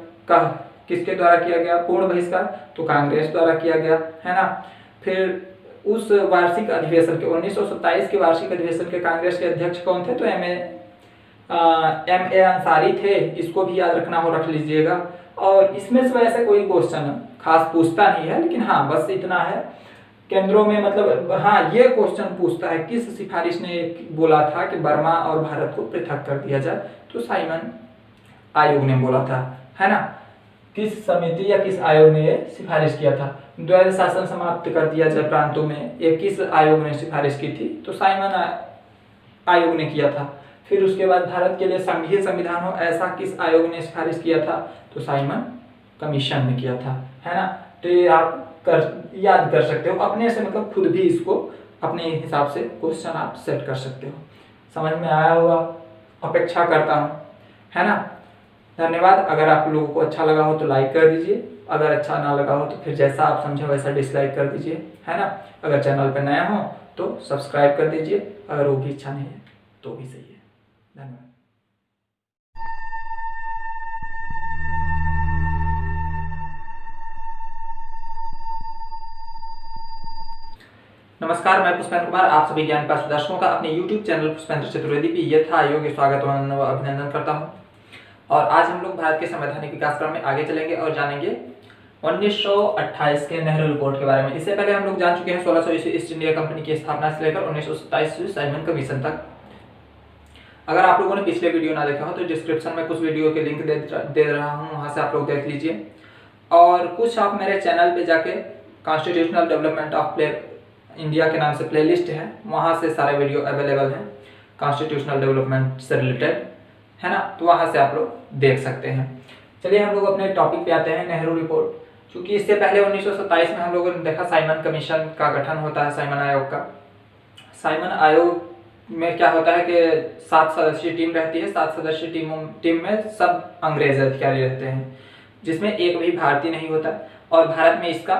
S1: किसके द्वारा किया गया, पूर्ण बहिष्कार, तो कांग्रेस द्वारा किया गया, है ना। फिर उस वार्षिक अधिवेशन के 1927 के वार्षिक अधिवेशन के कांग्रेस के अध्यक्ष कौन थे, तो एम ए अंसारी थे। इसको भी याद रखना हो, रख लीजिएगा। और इसमें से वैसे कोई क्वेश्चन खास पूछता नहीं है, लेकिन हाँ बस इतना है केंद्रों में, मतलब हाँ ये क्वेश्चन पूछता है किस सिफारिश ने बोला था कि बर्मा और भारत को पृथक कर दिया जाए, तो साइमन आयोग ने बोला था, है ना। किस समिति या किस आयोग ने ये सिफारिश किया था। द्वैध शासन समाप्त कर दिया जाए प्रांतों में, ये किस आयोग ने सिफारिश की थी, तो साइमन आयोग ने किया था। फिर उसके बाद भारत के लिए संघीय संविधान हो ऐसा किस आयोग ने सिफारिश किया था? तो साइमन कमीशन ने किया था, है ना। तो ये आप याद कर सकते हो अपने से, मतलब खुद भी इसको अपने हिसाब से क्वेश्चन आप सेट कर सकते हो। समझ में आया होगा, अपेक्षा करता हूँ, है ना। धन्यवाद। अगर आप लोगों को अच्छा लगा हो तो लाइक कर दीजिए, अगर अच्छा ना लगा हो तो फिर जैसा आप समझे वैसा डिसलाइक कर दीजिए, है ना। अगर चैनल पर नया हो तो सब्सक्राइब कर दीजिए, अगर वो भी इच्छा नहीं है तो भी सही है। धन्यवाद। नमस्कार, मैं पुष्पेंद्र कुमार आप सभी ज्ञान पास दर्शकों का अपने YouTube चैनल पुष्पेंद्र चतुर्वेदी पे यथा योग्य स्वागत व अभिनंदन करता हूं। और आज हम लोग भारत के संवैधानिक विकास क्रम में आगे चलेंगे और जानेंगे 1928 के नेहरू रिपोर्ट के बारे में। इससे पहले हम लोग जान चुके हैं 1600 ईस्वी ईस्ट इंडिया कंपनी की स्थापना से लेकर 1927 साइमन कमीशन तक। अगर आप लोगों ने पिछले वीडियो ना देखा हो तो डिस्क्रिप्शन में कुछ वीडियो के लिंक दे रहा हूँ, वहां से आप लोग देख लीजिए। और कुछ आप मेरे चैनल पे जाके कॉन्स्टिट्यूशनल डेवलपमेंट ऑफ इंडिया के नाम से प्लेलिस्ट है, वहां से सारे वीडियो अवेलेबल हैं कॉन्स्टिट्यूशनल डेवलपमेंट से रिलेटेड, है ना। तो वहां से आप लोग देख सकते हैं। चलिए हम लोग अपने टॉपिक पे आते हैं, नेहरू रिपोर्ट। क्योंकि इससे पहले 1927 में हम लोगों ने देखा साइमन कमीशन का गठन होता है, साइमन आयोग का। साइमन आयोग में क्या होता है कि 7 सदस्यीय टीम रहती है। 7 सदस्यीय टीम में सब अंग्रेज अधिकारी रहते हैं, जिसमें एक भी भारतीय नहीं होता। और भारत में इसका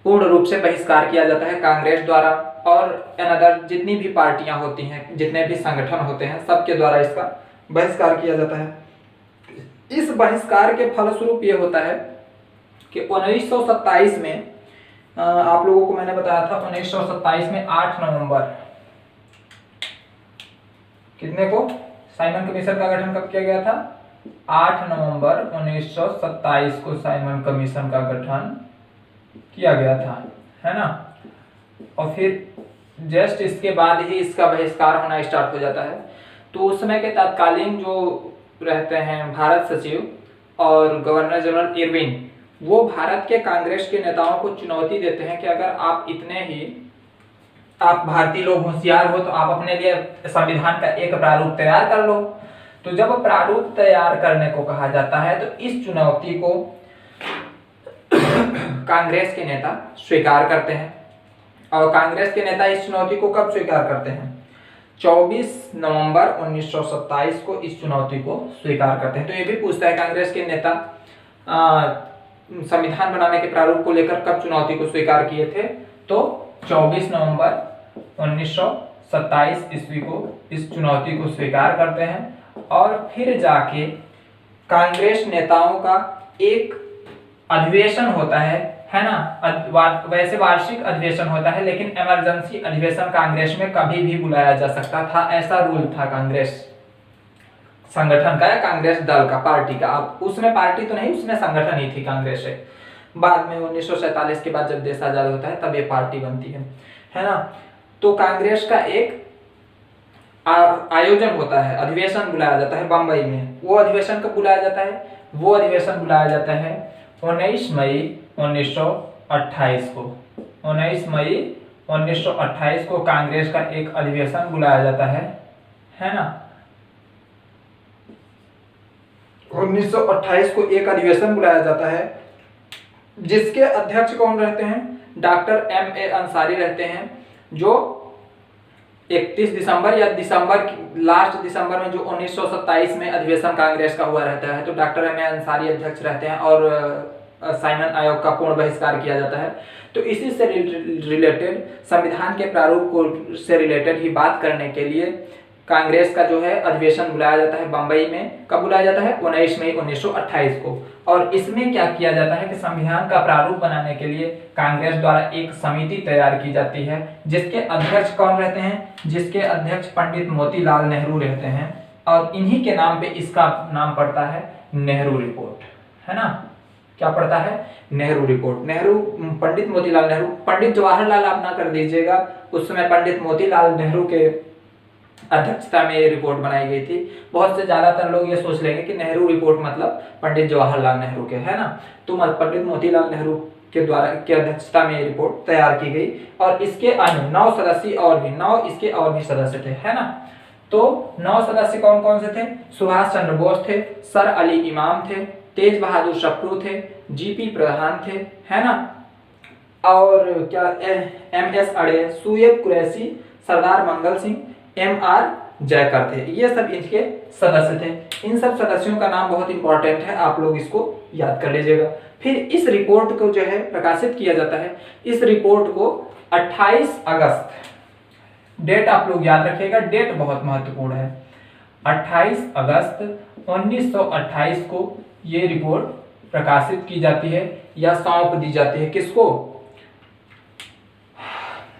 S1: पूर्ण रूप से बहिष्कार किया जाता है कांग्रेस द्वारा और अनदर जितनी भी पार्टियां होती हैं, जितने भी संगठन होते हैं, सबके द्वारा इसका बहिष्कार किया जाता है। इस बहिष्कार के फलस्वरूप ये होता है कि 1927 में आप लोगों को मैंने बताया था 1927 में 8 नवंबर कितने को साइमन कमीशन का गठन कब किया गया था? 8 नवंबर 1927 को साइमन कमीशन का गठन किया गया था, है ना। और फिर जस्ट इसके बाद ही इसका बहिष्कार होना स्टार्ट हो जाता है। तो उस समय के तत्कालीन जो रहते हैं भारत सचिव और गवर्नर जनरल इरविन, वो भारत के कांग्रेस के नेताओं को चुनौती देते हैं कि अगर आप इतने ही आप भारतीय लोग होशियार हो तो आप अपने लिए संविधान का एक प्रारूप तैयार कर लो। तो जब प्रारूप तैयार करने को कहा जाता है तो इस चुनौती को कांग्रेस के नेता स्वीकार करते हैं। और कांग्रेस के नेता इस चुनौती को कब स्वीकार करते हैं? 24 नवंबर 1927 को इस चुनौती को स्वीकार करते हैं। तो ये भी पूछता है कांग्रेस के नेता संविधान बनाने के प्रारूप को लेकर कब चुनौती को स्वीकार किए थे? तो 24 नवंबर 1927 ईस्वी को इस चुनौती को स्वीकार करते हैं। और फिर जाके कांग्रेस नेताओं का एक अधिवेशन होता है ना। वैसे वार्षिक अधिवेशन होता है, लेकिन इमरजेंसी अधिवेशन कांग्रेस में कभी भी बुलाया जा सकता था, ऐसा रूल था कांग्रेस संगठन का या कांग्रेस दल का, पार्टी का। अब उसमें पार्टी तो नहीं, उसमें संगठन ही थी कांग्रेस है। बाद में 1947 के बाद जब देश आजाद होता है तब ये पार्टी बनती है ना। तो कांग्रेस का एक आयोजन होता है, अधिवेशन बुलाया जाता है बंबई में। वो अधिवेशन कब बुलाया जाता है? वो अधिवेशन बुलाया जाता है 19 मई 1928 को। 19 मई 1928 को कांग्रेस का एक अधिवेशन बुलाया जाता है ना। 1928 को एक अधिवेशन बुलाया जाता है, जिसके अध्यक्ष कौन रहते हैं? Doctor M.A. अंसारी रहते हैं, जो 31 दिसंबर या लास्ट दिसंबर में जो 1927 में अधिवेशन कांग्रेस का हुआ रहता है, तो डॉक्टर M.A. अंसारी अध्यक्ष रहते हैं और साइमन आयोग का पूर्ण बहिष्कार किया जाता है। तो इसी से रिलेटेड, संविधान के प्रारूप को से रिलेटेड ही बात करने के लिए कांग्रेस का जो है अधिवेशन बुलाया जाता है बंबई में। कब बुलाया जाता है? 19 मई 1928 को। और इसमें क्या किया जाता है कि संविधान का प्रारूप बनाने के लिए कांग्रेस द्वारा एक समिति तैयार की जाती है, जिसके अध्यक्ष कौन रहते हैं? जिसके अध्यक्ष पंडित मोतीलाल नेहरू रहते हैं। और इन्हीं के नाम पे इसका नाम पड़ता है नेहरू रिपोर्ट, है ना। क्या पड़ता है? नेहरू रिपोर्ट। नेहरू पंडित मोतीलाल नेहरू, पंडित जवाहरलाल आप ना कर दीजिएगा, उस समय पंडित मोतीलाल नेहरू के अध्यक्षता में ये रिपोर्ट बनाई गई थी। बहुत से ज्यादातर लोग ये सोच लेंगे कि नेहरू रिपोर्ट मतलब पंडित जवाहरलाल नेहरू के, है ना। तो पंडित मोतीलाल नेहरू के द्वारा की अध्यक्षता में ये रिपोर्ट तैयार की गई। और इसके अन्य 9 सदस्य और भी 9 इसके और भी सदस्य थे, है ना। तो 9 सदस्य कौन कौन से थे? सुभाष चंद्र बोस थे, सर अली इमाम थे, तेज बहादुर सप्रू थे, जीपी प्रधान थे, है ना, और क्या MS अड़े, सुएब कुरैशी, सरदार मंगल सिंह, MR जयकर थे। ये सब इनके सदस्य थे। इन सब सदस्यों का नाम बहुत इंपॉर्टेंट है, आप लोग इसको याद कर लीजिएगा। फिर इस रिपोर्ट को जो है प्रकाशित किया जाता है। इस रिपोर्ट को 28 अगस्त, डेट आप लोग याद रखिएगा, डेट बहुत महत्वपूर्ण है। 28 अगस्त 1928 को ये रिपोर्ट प्रकाशित की जाती है या सौंप दी जाती है। किसको?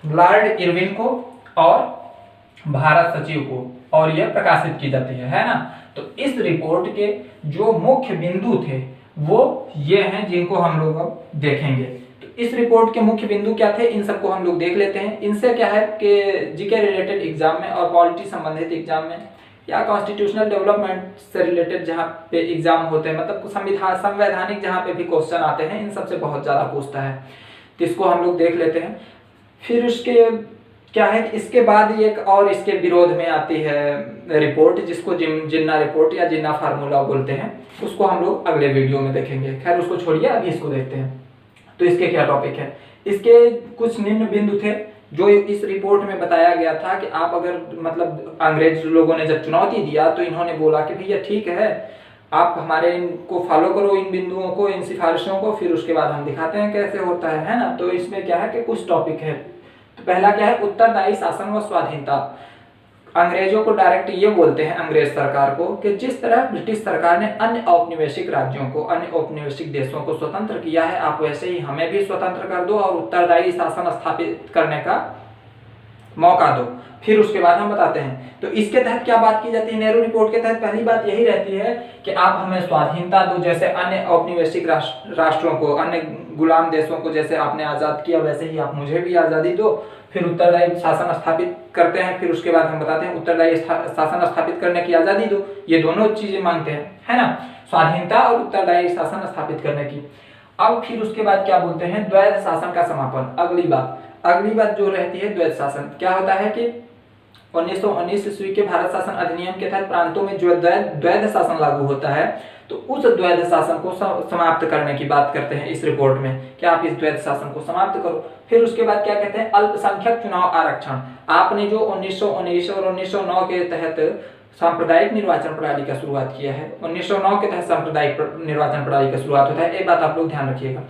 S1: लॉर्ड इरविन को और भारत सचिव को, और यह प्रकाशित की जाती है ना। तो इस रिपोर्ट के जो मुख्य बिंदु थे वो ये हैं, जिनको हम लोग अब देखेंगे। तो इस रिपोर्ट के मुख्य बिंदु क्या थे, इन सबको हम लोग देख लेते हैं। इनसे क्या है कि जीके रिलेटेड एग्जाम में और पॉलिटी संबंधित एग्जाम में या कॉन्स्टिट्यूशनल डेवलपमेंट से रिलेटेड जहाँ पे एग्जाम होते हैं, मतलब संवैधानिक जहाँ पे भी क्वेश्चन आते हैं, इन सबसे बहुत ज्यादा पूछता है। तो इसको हम लोग देख लेते हैं। फिर उसके क्या है कि इसके बाद एक और इसके विरोध में आती है रिपोर्ट, जिसको जिन्ना रिपोर्ट या जिन्ना फार्मूला बोलते हैं। उसको हम लोग अगले वीडियो में देखेंगे। खैर उसको छोड़िए, अभी इसको देखते हैं। तो इसके क्या टॉपिक है, इसके कुछ निम्न बिंदु थे जो इस रिपोर्ट में बताया गया था कि आप अगर मतलब अंग्रेज लोगों ने जब चुनौती दिया तो इन्होंने बोला कि भैया ठीक है, आप हमारे इनको फॉलो करो, इन बिंदुओं को, इन सिफारिशों को, फिर उसके बाद हम दिखाते हैं कैसे होता है ना। तो इसमें क्या है कि कुछ टॉपिक है। तो पहला क्या है, उत्तरदायी शासन व स्वाधीनता। अंग्रेजों को डायरेक्ट ये बोलते हैं अंग्रेज सरकार को कि जिस तरह ब्रिटिश सरकार ने अन्य औपनिवेशिक राज्यों को, अन्य औपनिवेशिक देशों को स्वतंत्र किया है, आप वैसे ही हमें भी स्वतंत्र कर दो और उत्तरदायी शासन स्थापित करने का मौका दो। फिर उसके बाद हम बताते हैं। तो इसके तहत क्या बात की जाती है, नेहरू रिपोर्ट के तहत पहली बात यही रहती है कि आप हमें स्वाधीनता दो, जैसे अन्य औपनिवेशिक राष्ट्रों को, अन्य गुलाम देशों को जैसे आपने आजाद किया, वैसे ही आप मुझे भी आजादी दो। फिर उत्तरदायी शासन स्थापित करते हैं। फिर उसके बाद हम बताते हैं उत्तरदायी शासन स्थापित करने की आजादी दो। ये दोनों चीजें मांगते हैं, है ना, स्वाधीनता और उत्तरदायी शासन स्थापित करने की। अब फिर उसके बाद क्या बोलते हैं, द्वैध शासन का समापन। अगली बात जो रहती है द्वैध शासन। क्या होता है कि 1919 ईस्वी के भारत शासन अधिनियम के तहत प्रांतों में जो द्वैध शासन लागू होता है, तो उस द्वैध शासन को समाप्त करने की बात करते हैं इस रिपोर्ट में कि आप इस द्वैध शासन को समाप्त करो। फिर उसके बाद क्या कहते हैं, अल्पसंख्यक चुनाव आरक्षण। आपने जो 1919 और 1909 के तहत सांप्रदायिक निर्वाचन प्रणाली का शुरुआत किया है, 1909 के तहत सांप्रदायिक निर्वाचन प्रणाली का शुरुआत होता है, ये बात आप लोग ध्यान रखिएगा।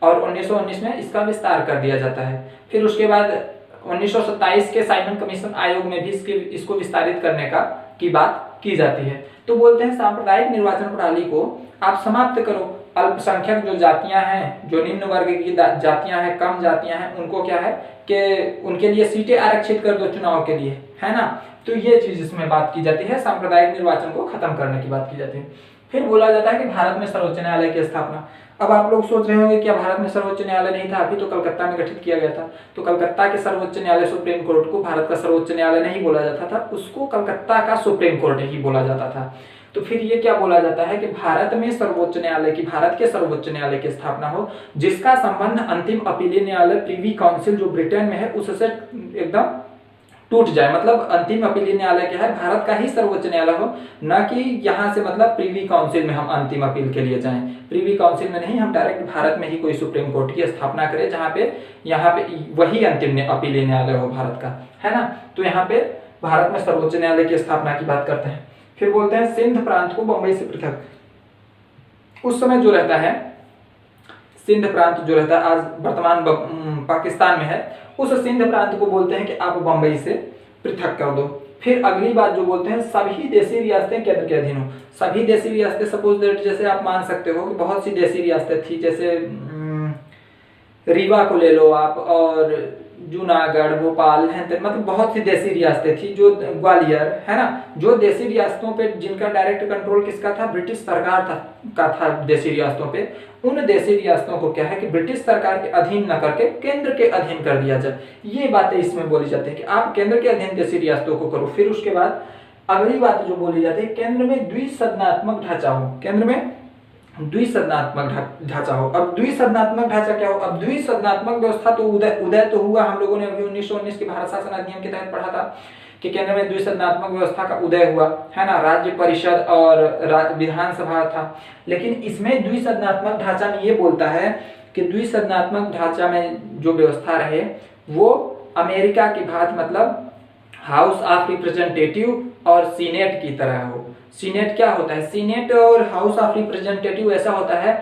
S1: और 1919 में इसका विस्तार कर दिया जाता है। फिर उसके बाद 1927 के साइमन कमीशन आयोग में भी इसको विस्तारित करने की बात की जाती है। तो बोलते हैं सांप्रदायिक निर्वाचन प्रणाली को आप समाप्त करो। अल्पसंख्यक जो जातियां हैं, जो निम्न वर्ग की जातियां हैं, कम जातियां हैं, उनको क्या है कि उनके लिए सीटें आरक्षित कर दो चुनाव के लिए, है ना। तो ये चीज इसमें बात की जाती है, सांप्रदायिक निर्वाचन को खत्म करने की बात की जाती है। फिर बोला जाता है कि भारत में सर्वोच्च न्यायालय की स्थापना। अब आप लोग सोच रहे होंगे क्या भारत में सर्वोच्च न्यायालय नहीं था, अभी तो कलकत्ता में गठित किया गया था। तो कलकत्ता के सर्वोच्च न्यायालय सुप्रीम कोर्ट को भारत का सर्वोच्च न्यायालय नहीं बोला जाता था, उसको कलकत्ता का सुप्रीम कोर्ट ही बोला जाता था। तो फिर ये क्या बोला जाता है कि भारत में सर्वोच्च न्यायालय की, भारत के सर्वोच्च न्यायालय की स्थापना हो, जिसका संबंध अंतिम अपीलीय न्यायालय प्रिवी काउंसिल जो ब्रिटेन में है उससे एकदम टूट जाए। मतलब अंतिम अपीलीय न्यायालय क्या है, भारत का ही सर्वोच्च न्यायालय हो, न कि यहाँ से मतलब प्रिवी काउंसिल में हम अंतिम अपील के लिए जाएं। प्रिवी काउंसिल में नहीं, हम डायरेक्ट भारत में ही कोई सुप्रीम कोर्ट की स्थापना करें, जहाँ पे यहाँ पे वही अंतिम अपीलीय न्यायालय हो भारत का, है ना। तो यहाँ पे भारत में सर्वोच्च न्यायालय की स्थापना की बात करते हैं। फिर बोलते हैं सिंध प्रांत को बंबई से पृथक। उस समय जो रहता है सिंध प्रांत जो रहता है, आज वर्तमान पाकिस्तान में है, उस सिंध प्रांत को बोलते हैं कि आप बंबई से पृथक कर दो। फिर अगली बात जो बोलते हैं, सभी देशी रियासतें केंद्र के अधीन हो। सभी देशी रियासतें, सपोज दैट जैसे आप मान सकते हो कि बहुत सी देशी रियासतें थी, जैसे रीवा को ले लो आप, और जूनागढ़, भोपाल, मतलब बहुत सी देशी रियासतें थी, जो ग्वालियर, है ना, जो देशी रियासतों पे जिनका डायरेक्ट कंट्रोल किसका था, ब्रिटिश सरकार का था देशी रियासतों पे। उन देशी रियासतों को क्या है कि ब्रिटिश सरकार के अधीन न करके केंद्र के अधीन कर दिया जाए। ये बातें इसमें बोली जाती है कि आप केंद्र के अधीन देशी रियासतों को करो। फिर उसके बाद अगली बात जो बोली जाती है, केंद्र में द्विसदनात्मक ढांचा हो। केंद्र में द्विसदनात्मक ढांचा हो। अब द्विसदनात्मक ढांचा क्या हो? अब द्विसदनात्मक व्यवस्था तो उदय तो हुआ, हम लोगों ने अभी 1919 के भारत शासन अधिनियम के तहत पढ़ा था कि केंद्र में द्विसदनात्मक व्यवस्था का उदय हुआ, है ना। राज्य परिषद और विधानसभा था। लेकिन इसमें द्विसदनात्मक ढांचा में ये बोलता है कि द्विसदनात्मक ढांचा में जो व्यवस्था रहे वो अमेरिका की भांति, मतलब हाउस ऑफ रिप्रेजेंटेटिव और सीनेट की तरह हो। सीनेट क्या होता है? सीनेट और हाउस ऑफ रिप्रेजेंटेटिव ऐसा होता है,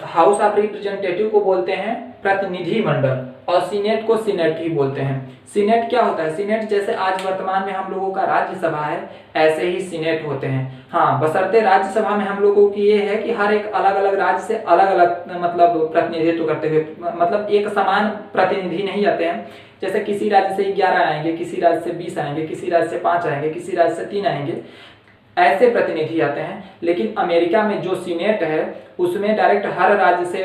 S1: हाउस ऑफ रिप्रेजेंटेटिव को बोलते हैं प्रतिनिधि मंडल और सीनेट को सीनेट ही बोलते हैं। सीनेट क्या होता है? सीनेट जैसे आज वर्तमान में हम लोगों का राज्यसभा है, ऐसे ही सीनेट होते हैं। हाँ, बशर्ते राज्यसभा में हम लोगों की ये है कि हर एक अलग अलग राज्य से अलग अलग मतलब प्रतिनिधित्व करते हुए, मतलब एक समान प्रतिनिधि नहीं आते हैं। जैसे किसी राज्य से 11 आएंगे, किसी राज्य से 20 आएंगे, किसी राज्य से 5 आएंगे, किसी राज्य से 3 आएंगे, ऐसे प्रतिनिधि आते हैं। लेकिन अमेरिका में जो सीनेट है उसमें डायरेक्ट हर राज्य से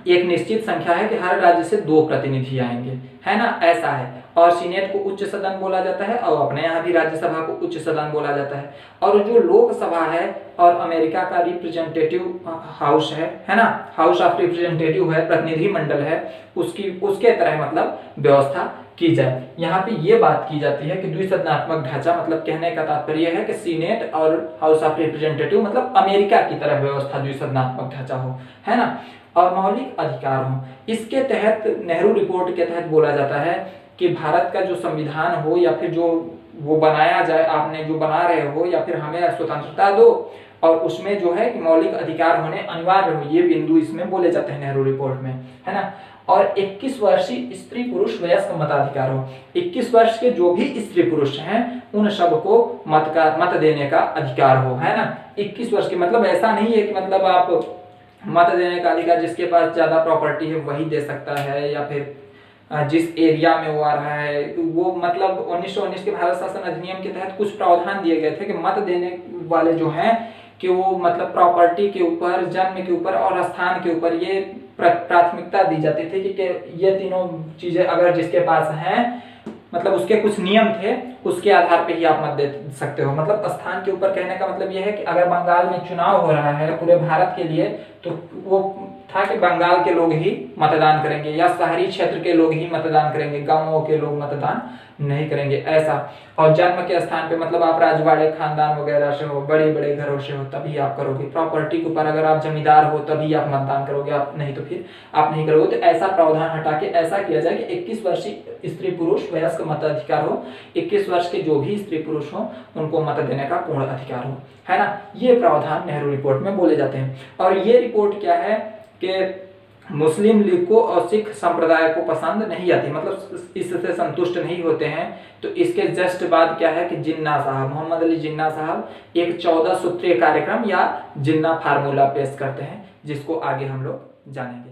S1: एक निश्चित संख्या है कि हर राज्य से 2 प्रतिनिधि आएंगे, है ना, ऐसा है। और सीनेट को उच्च सदन बोला जाता है और अपने यहाँ भी राज्यसभा को उच्च सदन बोला जाता है। और जो लोकसभा है और अमेरिका का रिप्रेजेंटेटिव हाउस है ना, हाउस ऑफ रिप्रेजेंटेटिव है, प्रतिनिधि मंडल है, उसके तरह मतलब व्यवस्था की जाए। यहाँ पे ये बात की जाती है कि द्विसदनात्मक ढांचा मतलब कहने का तात्पर्य है कि सीनेट और हाउस ऑफ रिप्रेजेंटेटिव मतलब अमेरिका की तरह व्यवस्था द्विसदनात्मक ढांचा हो, है ना। और मौलिक अधिकार हो। इसके तहत नेहरू रिपोर्ट के तहत बोला जाता है कि भारत का जो संविधान हो या फिर जो वो बनाया जाए, आपने जो बना रहे हो, या फिर हमें स्वतंत्रता दो और उसमें जो है कि मौलिक अधिकार होने अनिवार्य हो। ये बिंदु इसमें बोले जाते हैं नेहरू रिपोर्ट में, है ना। और 21 वर्षीय स्त्री पुरुष वयस्क मताधिकार हो। 21 वर्ष के जो भी स्त्री पुरुष हैं उन सबको मत देने का अधिकार हो, है ना। 21 वर्ष के मतलब ऐसा नहीं है कि मतलब आप मत देने का अधिकार जिसके पास ज्यादा प्रॉपर्टी है वही दे सकता है, या फिर जिस एरिया में वो आ रहा है वो, मतलब 1919 के भारत शासन अधिनियम के तहत कुछ प्रावधान दिए गए थे कि मत देने वाले जो हैं कि वो मतलब प्रॉपर्टी के ऊपर, जन्म के ऊपर और स्थान के ऊपर ये प्राथमिकता दी जाती थी कि ये तीनों चीजें अगर जिसके पास हैं, मतलब उसके कुछ नियम थे, उसके आधार पे ही आप मत दे सकते हो। मतलब स्थान के ऊपर कहने का मतलब यह है कि अगर बंगाल में चुनाव हो रहा है पूरे भारत के लिए तो वो था कि बंगाल के लोग ही मतदान करेंगे या शहरी क्षेत्र के लोग ही मतदान करेंगे, गांवों के लोग मतदान नहीं करेंगे, ऐसा। और जन्म के स्थान पे मतलब आप राजवाड़े खानदान वगैरह से हो, बड़े बड़े घरों से हो तभी आप करोगे। प्रॉपर्टी के ऊपर अगर आप जमींदार हो तभी आप मतदान करोगे, आप नहीं तो फिर आप नहीं करोगे। तो ऐसा प्रावधान हटा के ऐसा किया जाए कि 21 वर्षीय स्त्री पुरुष वयस्क मताधिकार हो, 21 वर्ष के जो भी स्त्री पुरुष हो उनको मत देने का पूर्ण अधिकार हो, है ना। ये प्रावधान नेहरू रिपोर्ट में बोले जाते हैं। और ये रिपोर्ट क्या है कि मुस्लिम लीग को और सिख संप्रदाय को पसंद नहीं आती, मतलब इससे संतुष्ट नहीं होते हैं। तो इसके जस्ट बाद क्या है कि जिन्ना साहब, मोहम्मद अली जिन्ना साहब एक 14 सूत्रीय कार्यक्रम या जिन्ना फार्मूला पेश करते हैं, जिसको आगे हम लोग जानेंगे।